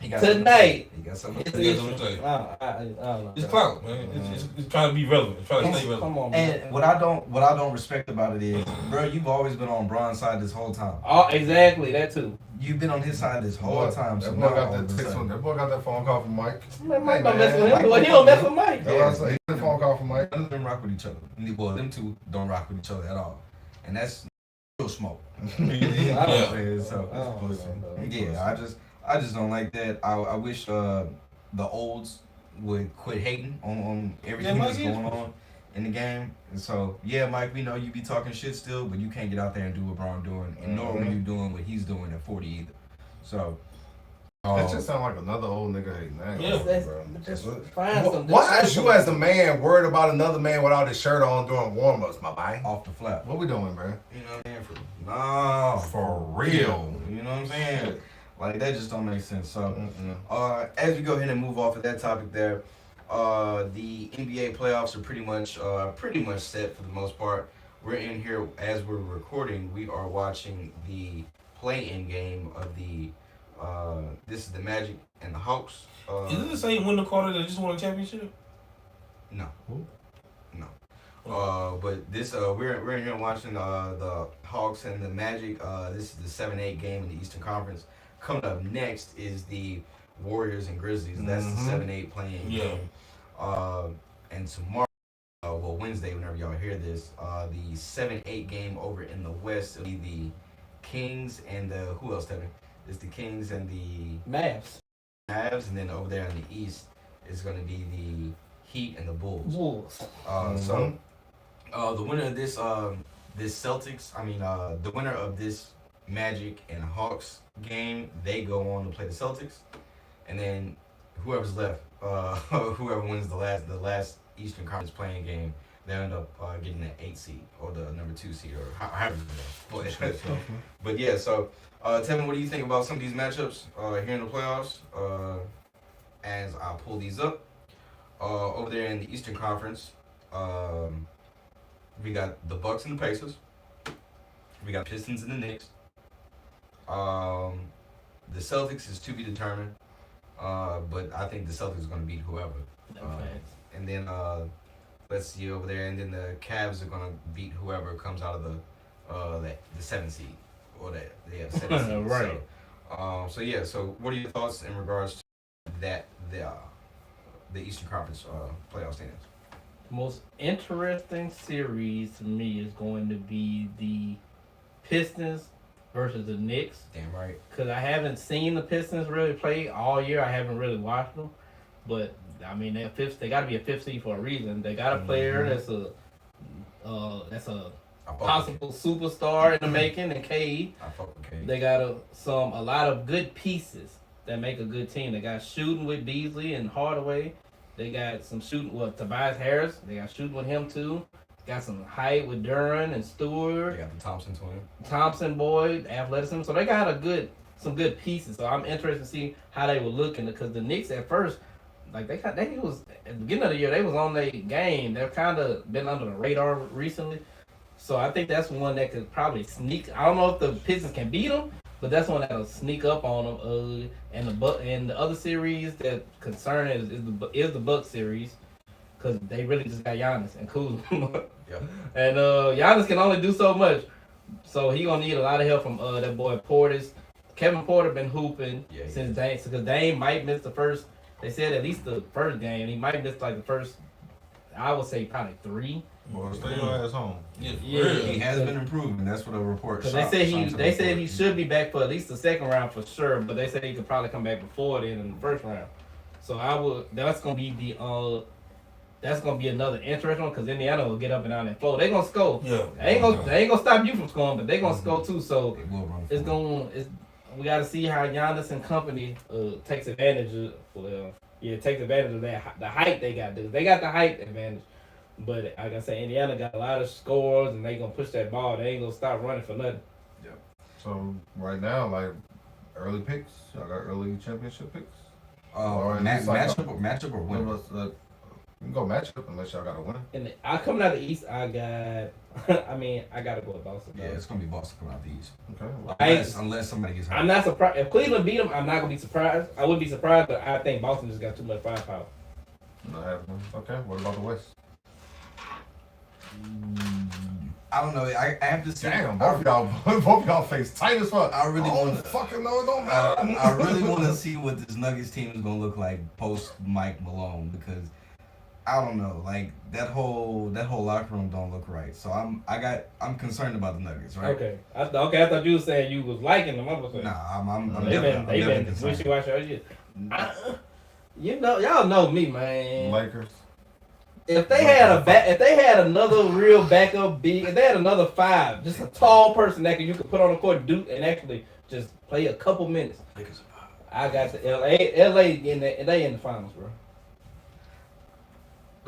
tonight, he got something to say. I don't know. It's clout, man. It's trying to be relevant. It's trying to stay relevant. Come on, and what I don't respect about it is, bro, you've always been on Braun's side this whole time. Oh, exactly, that too. You've been on his side this whole time. That boy got that phone call from Mike. Mike don't mess with him. Well, he don't mess with Mike. That's what I say. He got a phone call from Mike. None of them rock with each other. Well, them two don't rock with each other at all, and that's real smoke. I just don't like that. I wish the olds would quit hating on everything that's going on in the game. And so, Mike, we know you be talking shit still, but you can't get out there and do what Braun doing, and nor are you doing what he's doing at 40 either. So, that just sound like another old nigga hating. Just find something. Why is you as a man worried about another man without his shirt on during warm-ups, my boy? Off the flap. What we doing, bro? You know what I'm saying? For real. You know what I'm saying? Like, that just don't make sense. So, as we go ahead and move off of that topic there, the NBA playoffs are pretty much set for the most part. We're in here as we're recording. We are watching the play-in game of the this is the Magic and the Hawks. Is it the same Wendell Carter that just won a championship? No. No. But this we're in here watching the Hawks and the Magic. This is the 7-8 game in the Eastern Conference. Coming up next is the Warriors and Grizzlies. That's the 7-8 playing game. And tomorrow, Wednesday, whenever y'all hear this, the 7-8 game over in the West will be the Kings and the who else, Tevin? It's the Kings and the Mavs, and then over there in the East is going to be the Heat and the Bulls. So the winner of this the winner of this Magic and Hawks game, they go on to play the Celtics, and then whoever's left, whoever wins the last Eastern Conference playing game, they end up getting the 8 seed or the number 2 seed or however you know. But yeah, so tell me, what do you think about some of these matchups here in the playoffs? As I pull these up, over there in the Eastern Conference, we got the Bucks and the Pacers. We got Pistons and the Knicks. The Celtics is to be determined, but I think the Celtics are going to beat whoever. And then let's see over there, and then the Cavs are going to beat whoever comes out of the 7 seed or the 7 seed. Right. So what are your thoughts in regards to that the Eastern Conference playoff standings? The most interesting series to me is going to be the Pistons versus the Knicks. Damn right. Because I haven't seen the Pistons really play all year. I haven't really watched them. But, I mean, they got to be a 5th seed for a reason. They got a player that's a possible superstar in the making, and Cade. I fuck with Cade. They got a lot of good pieces that make a good team. They got shooting with Beasley and Hardaway. They got some shooting with Tobias Harris. They got shooting with him too. Got some height with Duran and Stewart. They got the Thompson twin. Thompson boy, athleticism. So they got a good some good pieces. So I'm interested to see how they would look in it, because the Knicks at first, like they was at the beginning of the year, they was on their game. They've kind of been under the radar recently. So I think that's one that could probably sneak. I don't know if the Pistons can beat them, but that's one that'll sneak up on them. And the other series that concern is the Bucks series, because they really just got Giannis and Kuzma. Yep. And Giannis can only do so much, so he gonna need a lot of help from that boy Portis. Kevin Porter been hooping since Dame, because Dame might miss the first. They said at least the first game. He might miss like the first. I would say probably 3. Well, stay your ass home. Yeah, He has been improving. That's what a report. Because they said he should be back for at least the second round for sure, but they said he could probably come back before then in the first round. So that's gonna be another interesting one, because Indiana will get up and down that floor. They gonna score. Yeah. They ain't gonna stop you from scoring, but they gonna score too. So It will run we got to see how Giannis and company takes advantage of. Takes advantage of that the height they got. They got the height advantage. But like I say, Indiana got a lot of scores, and they gonna push that ball. They ain't gonna stop running for nothing. Yep. So right now, like early picks, I got early championship picks. Matchup or win? You can go matchup unless y'all got a winner. And I coming out of the East, I got. I gotta go with Boston. Yeah, it's gonna be Boston coming out the East. Okay. Unless somebody gets hurt. I'm not surprised if Cleveland beat them. I'm not gonna be surprised. I wouldn't be surprised, but I think Boston just got too much firepower. Not happening. Okay. What about the West? I don't know. I have to see. Damn, both of y'all face tight as fuck. I really want to fucking know it don't matter. I really want to see what this Nuggets team is gonna look like post Mike Malone, because I don't know, like that whole locker room don't look right. So I'm concerned about the Nuggets, right? Okay. I thought you were saying you was liking them. Nah, I'm They been concerned. wishy-washy all year. Y'all know me, man. Lakers. If they had another real backup big, if they had another 5, just a tall person that you could put on the court and actually just play a couple minutes. I got the LA in the finals, bro.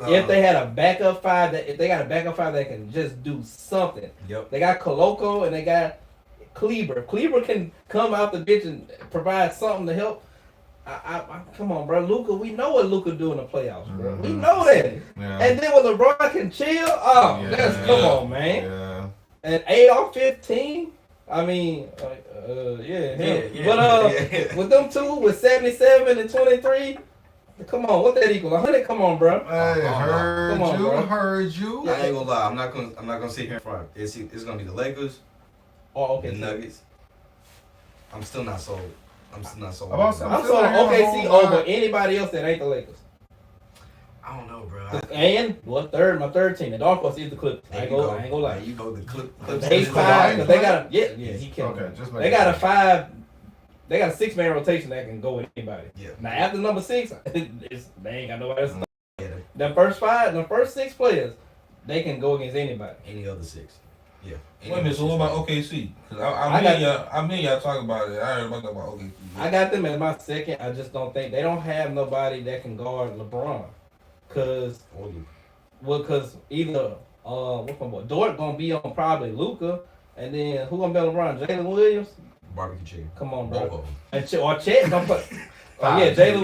If they had a backup 5 that can just do something. Yep. They got Koloko and they got Kleber. Kleber can come out the bitch and provide something to help. I come on, bro. Luka, we know what Luka do in the playoffs, bro. We know that. Yeah. And then when LeBron can chill, come on, man. Yeah. And 8 off 15. I mean, with them two, with 77 and 23, come on, what that equal? 100? Come on, bro. Hey, heard you. I ain't gonna lie. I'm not gonna sit here in front. It's gonna be the Lakers. Oh, okay. The Nuggets. I'm still not sold. I'm sold on OKC over anybody else that ain't the Lakers. I don't know, bro. And my third team, the dark horse is the Clippers. I ain't gonna lie. You go the Clippers. They 5 because they got he can. Okay, just they got a 5. They got a 6-man rotation that can go with anybody. Yeah. Now after number 6, they ain't got nobody else. Yeah. The first 6 players, they can go against anybody. Any other 6. Yeah. Wait a minute, so what about OKC? Because I mean y'all talk about it. I heard about OKC. I got them as my second. I just don't think they don't have nobody that can guard LeBron. Cause either what's my boy Dort gonna be on probably Luka, and then who gonna be on LeBron? Jalen Williams. Barbecue chicken. Come on, bro. Bobo. Or Chet. Jalen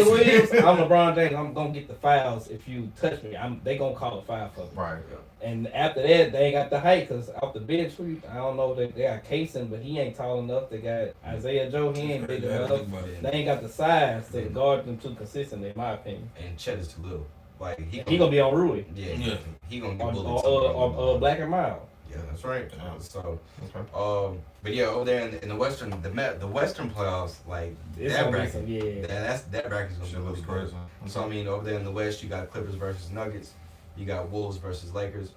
Williams. I'm LeBron James. I'm gonna get the fouls if you touch me. They gonna call a foul for me. Right. And after that, they ain't got the height because off the bench, I don't know. They got Kaysen, but he ain't tall enough. They got Isaiah Joe. He ain't big enough. They ain't got the size to guard them too consistently, in my opinion. And Chet is too little. Like he gonna be on Rui. Yeah. He gonna get bullied. Or Black and Mild. Yeah, that's right. So, okay. But yeah, over there in the Western, the Western playoffs, like it's that bracket, that bracket's gonna be really crazy. So I mean, over there in the West, you got Clippers versus Nuggets, you got Wolves versus Lakers,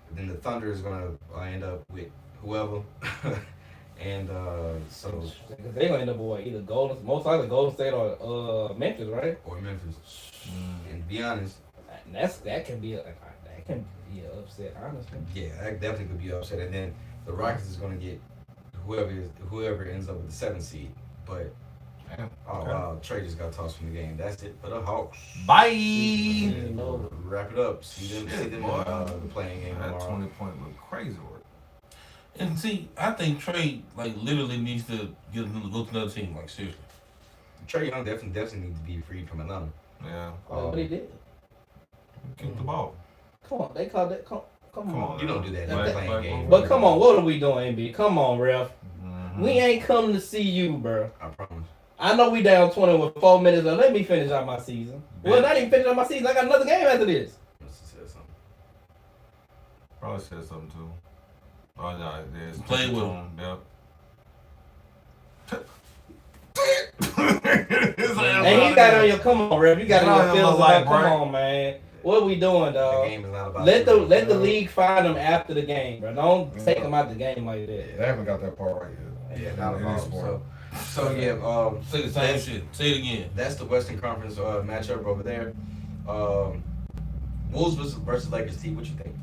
and then the Thunder is gonna end up with whoever, and so they gonna end up with either most likely Golden State or Memphis, right? Or Memphis. And to be honest, that can be an upset, honestly. Yeah, that definitely could be upset. And then the Rockets is going to get whoever ends up with the 7th seed. But Trey just got tossed from the game. That's it for the Hawks. Bye. Wrap it up. See them in the playing game That tomorrow. 20-point look crazy work. And see, I think Trey like literally needs to go to another team. Like seriously. Trey Young definitely needs to be freed from Atlanta. Yeah. Oh, they did. Kick the ball. Come on, they called that. Come on. You don't do that in Like- playing game. But come on, what are we doing, MB? Come on, ref. Mm-hmm. We ain't come to see you, bro. I promise. I know we down 20 with 4 minutes left. Let me finish out my season. Well, not even finish out my season. I got another game after this. Must have said something. Probably said something too. Oh no, there's Play with him. Yep. And he got on your, come on, ref. You got on your feelings about, come on, man. What are we doing, The dog? game is not about Let you. the league find them after the game, bro. Don't take them out the game like that. They haven't got that part right yet. Yeah, not It at is all. sport. So yeah, Say the same shit. Say it again. that's the Western Conference matchup over there. Wolves versus Lakers. T, what you think?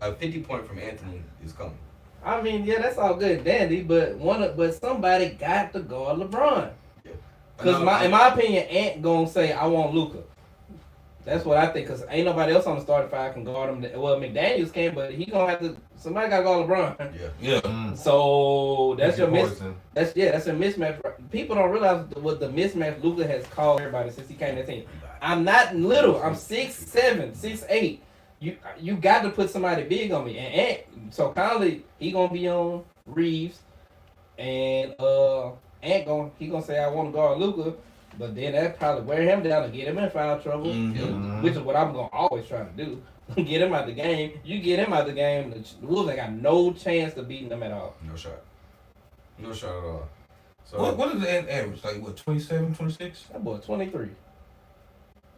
A 50 point from Anthony is coming. I mean, yeah, that's all good and dandy, but somebody got to guard LeBron. Because in my opinion, Ant gonna say, I want Luka. That's what I think, because ain't nobody else on the starting five can guard him. Well, McDaniels can, but he gonna have to, somebody got to guard LeBron. Yeah. So that's your miss. Poison. That's a mismatch. People don't realize what the mismatch Luka has called everybody since he came to the team. I'm not little. I'm 6'7", 6'8". You got to put somebody big on me. And Ant, so Conley, he gonna be on Reeves, and Ant gonna say I want to guard Luka, but then that probably wear him down and get him in foul trouble, which is what I'm gonna always try to do. Get him out the game. You get him out the game, the Wolves ain't got no chance of beating them at all. No shot. No shot at all. So What is the average? Like what, 27, 26? That boy 23.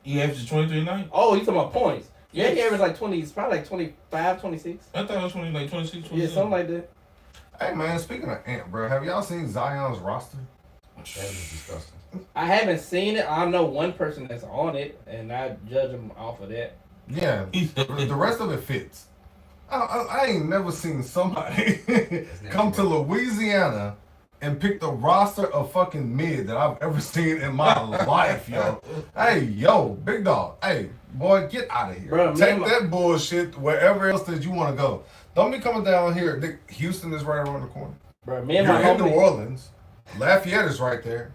He averages 23 a night? Oh, you talking about points? Yeah, he Yes. averaged like 20. It's probably like 25, 26. I thought it was 26, 27. Yeah, something like that. Hey man, speaking of Ant, bro, have y'all seen Zion's roster? that is disgusting. I haven't seen it. I know one person that's on it, and I judge him off of that. Yeah, the rest of it fits. I ain't never seen somebody come to Louisiana and pick the roster of fucking mid that I've ever seen in my life, yo. Hey, yo, big dog. Hey, boy, get out of here. Bro, Take that bullshit wherever else that you want to go. Don't be coming down here. Houston is right around the corner. Bro, me and You're my in New homie. Orleans. Lafayette is right there.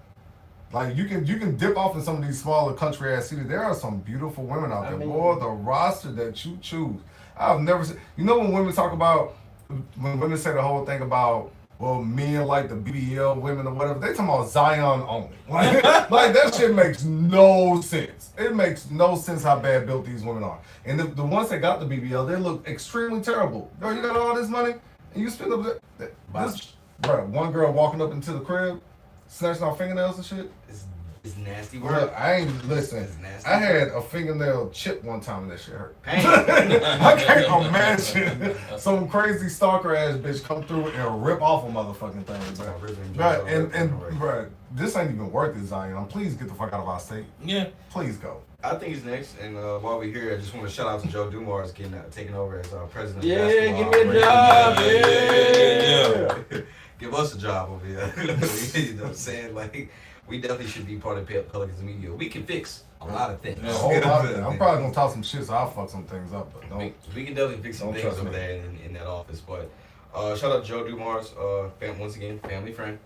Like you can dip off in some of these smaller country ass cities. There are some beautiful women out there. Boy, the roster that you choose. I've never seen. You know when women talk about, when women say the whole thing about, well, men like the BBL women or whatever, they talking about Zion only. Like that shit makes no sense. It makes no sense how bad built these women are. And the ones that got the BBL, they look extremely terrible. Yo, you got all this money and you spend up this, bro. One girl walking up into the crib, snatching off fingernails and shit. It's nasty Bro, work. I ain't listen. It's nasty. I had a fingernail chip one time and that shit hurt. Pain. I can't imagine some crazy stalker ass bitch come through and rip off a motherfucking thing, bro. Bro, and bro, this ain't even worth it, Zion. Please get the fuck out of our state. Yeah. Please go. I think he's next, and while we're here, I just want to shout out to Joe Dumars taking over as president. Yeah, of give basketball me a job. Yeah. Give us a job over here. You know what I'm saying? Like, we definitely should be part of Pelicans media. We can fix a lot of things. A whole lot of it. I'm probably gonna talk some shit, so I'll fuck some things up, but don't. We can definitely fix some Don't things trust over me. there in that office. But shout out to Joe Dumars, once again, family friend.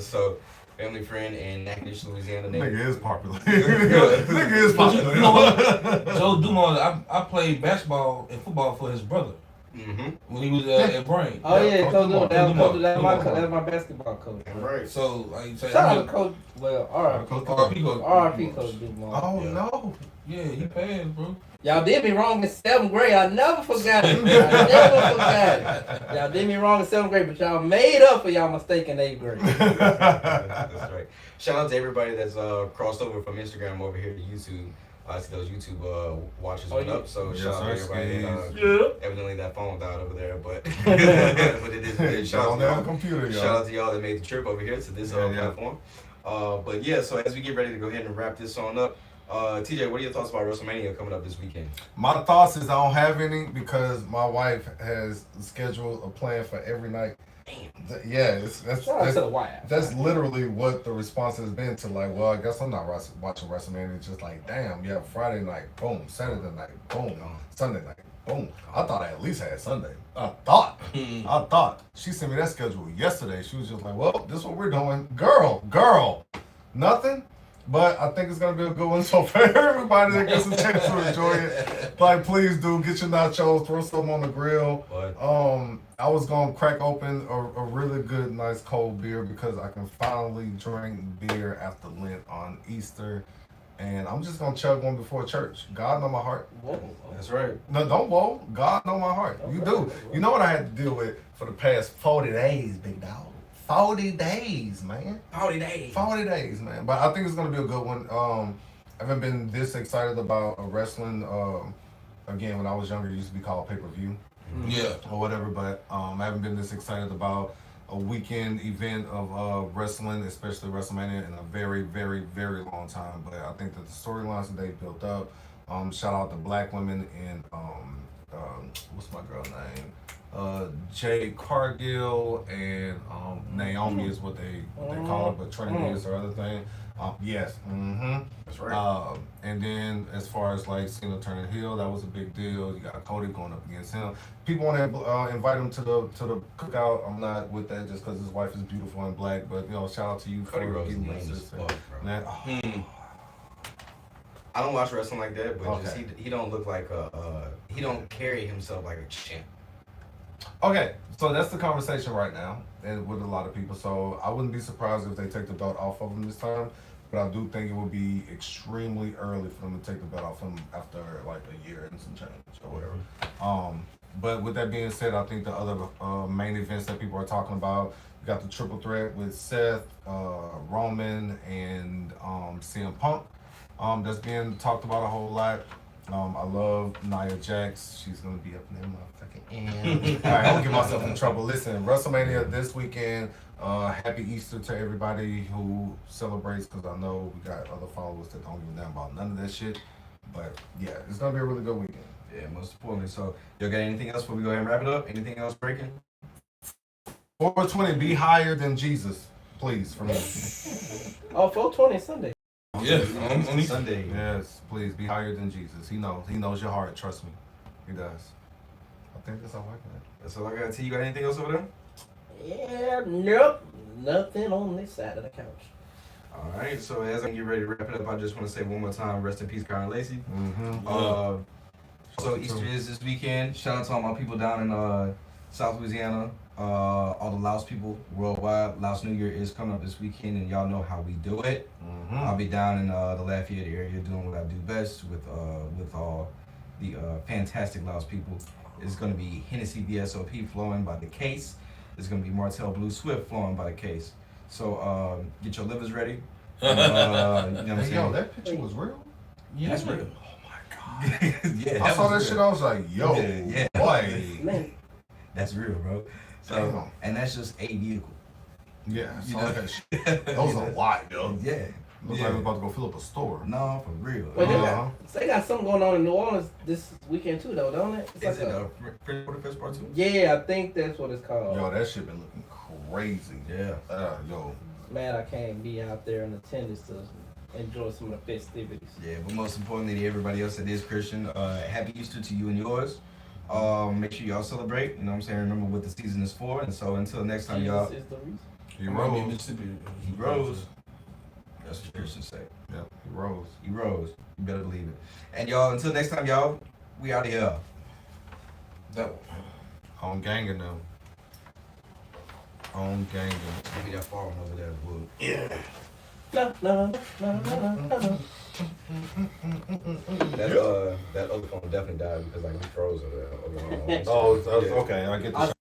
So family friend in Natchitoches, Louisiana. Nigga is popular. Nigga is popular. You know what? Joe Dumars, I played basketball and football for his brother Mm-hmm. when he was at Brain. Oh yeah, Coach Coach Dumars. that's my basketball coach. Right. So, like you say, Shout out to Coach. Well, Coach RP coach. RP Coach Dumars. Oh Yeah. no. Yeah, he passed, bro. Y'all did me wrong in 7th grade. I never forgot it. I never forgot it. Y'all did me wrong in 7th grade, but y'all made up for y'all mistake in 8th grade. That's right. Shout out to everybody that's crossed over from Instagram over here to YouTube. I see those YouTube watches went up, so shout out to everybody. Evidently that phone died over there, but but it is good. Shout out on to that y'all. computer, y'all. Shout out to y'all that made the trip over here to this platform. But yeah, so as we get ready to go ahead and wrap this on up, TJ, what are your thoughts about WrestleMania coming up this weekend? My thoughts is I don't have any because my wife has scheduled a plan for every night. Yeah, that's Shout out to the wife. that's literally what the response has been to, like, well, I guess I'm not watching WrestleMania. It's just like, damn, yeah, Friday night, boom, Saturday night, boom, Sunday night, Boom. I thought I at least had Sunday. I thought. She sent me that schedule yesterday. She was just like, well, this is what we're doing. Girl. Nothing. But I think it's going to be a good one. So for everybody that gets a chance to enjoy it, like, please do get your nachos, throw some on the grill. I was going to crack open a really good, nice cold beer because I can finally drink beer after Lent on Easter. And I'm just going to chug one before church. God know my heart. Whoa. That's right. No, don't whoa. God know my heart. You do. You know what I had to deal with for the past 40 days, big dog. 40 days, man. 40 days. 40 days, man. But I think it's going to be a good one. I haven't been this excited about wrestling. Again, when I was younger, it used to be called pay-per-view. Yeah. Or whatever. But I haven't been this excited about a weekend event of wrestling, especially WrestleMania, in a very, very, very long time. But I think that the storylines that they built up, shout out to black women and what's my girl name? Jade Cargill and Naomi is what they call her, but Trinity is her other thing. Yes. That's right. And then as far as like Cena turning heel, that was a big deal. You got Cody going up against him. People want to invite him to the cookout. I'm not with that just because his wife is beautiful and black. But shout out to you Cody for Rhodes getting my lame as sister. fuck, bro. Man, I don't watch wrestling like that, but Okay. just he don't look like he don't carry himself like a champ. Okay, so that's the conversation right now, and with a lot of people. So I wouldn't be surprised if they take the belt off of him this time, but I do think it would be extremely early for them to take the belt off him after like a year and some change or whatever. But with that being said, I think the other main events that people are talking about, you got the triple threat with Seth, Roman, and CM Punk. That's being talked about a whole lot. I love Nia Jax. She's gonna be up in there, motherfucking. All right, I don't get myself in trouble. Listen, WrestleMania this weekend. Happy Easter to everybody who celebrates, because I know we got other followers that don't give a damn about none of that shit. But yeah, it's gonna be a really good weekend. Yeah, most importantly. So, y'all got anything else before we go ahead and wrap it up? Anything else breaking? 420, be higher than Jesus, please, for me. Oh, 420 Sunday. Yeah. On Sunday. Yes, please be higher than Jesus. He knows. He knows your heart. Trust me, he does. I think that's all I got. That's all I got to tell you. Got anything else over there? Yeah, nope. Nothing on this side of the couch. All right. So as I get ready to wrap it up, I just want to say one more time, rest in peace, Kyren Lacy. So Easter is this weekend. Shout out to all my people down in South Louisiana. All the Laos people worldwide. Laos New Year is coming up this weekend, and y'all know how we do it. I'll be down in the Lafayette area doing what I do best with all the fantastic Laos people. It's going to be Hennessy VSOP flowing by the case. There's going to be Martell Blue Swift flowing by the case. So get your livers ready. You know what I'm Hey, saying? yo, that picture was real. Yeah. That's real. Oh my god. Yeah, I saw that was shit. real. I was like, yo, Yeah. boy. Man, That's real, bro. So, Damn. and that's just a vehicle. Yeah, I You saw know? that shit. That was a lot, yo. Yeah. Looks like I was about to go fill up a store. No, for real. wait, Uh-huh. they got something going on in New Orleans this weekend too, though, don't it? It's Is like it a French Quarter Fest Part 2? yeah, I think that's what it's called. Yo, that shit been looking crazy. Yeah. Yo. Man, I can't be out there in attendance to enjoy some of the festivities. Yeah, but most importantly to everybody else that is Christian, happy Easter to you and yours. Make sure y'all celebrate, you know what I'm saying? Remember what the season is for. And so until next time, y'all. Jesus is the reason. He Might be rose. Mississippi. He rose. That's what Christians say. Yep, he rose. He rose. You better believe it. And y'all, until next time, y'all, we out of here. That On ganging them. On ganging. Maybe that falling over there wood. Yeah. No, no, no, no, no, no. That other phone definitely died because like we froze over there. Oh, okay. I get the I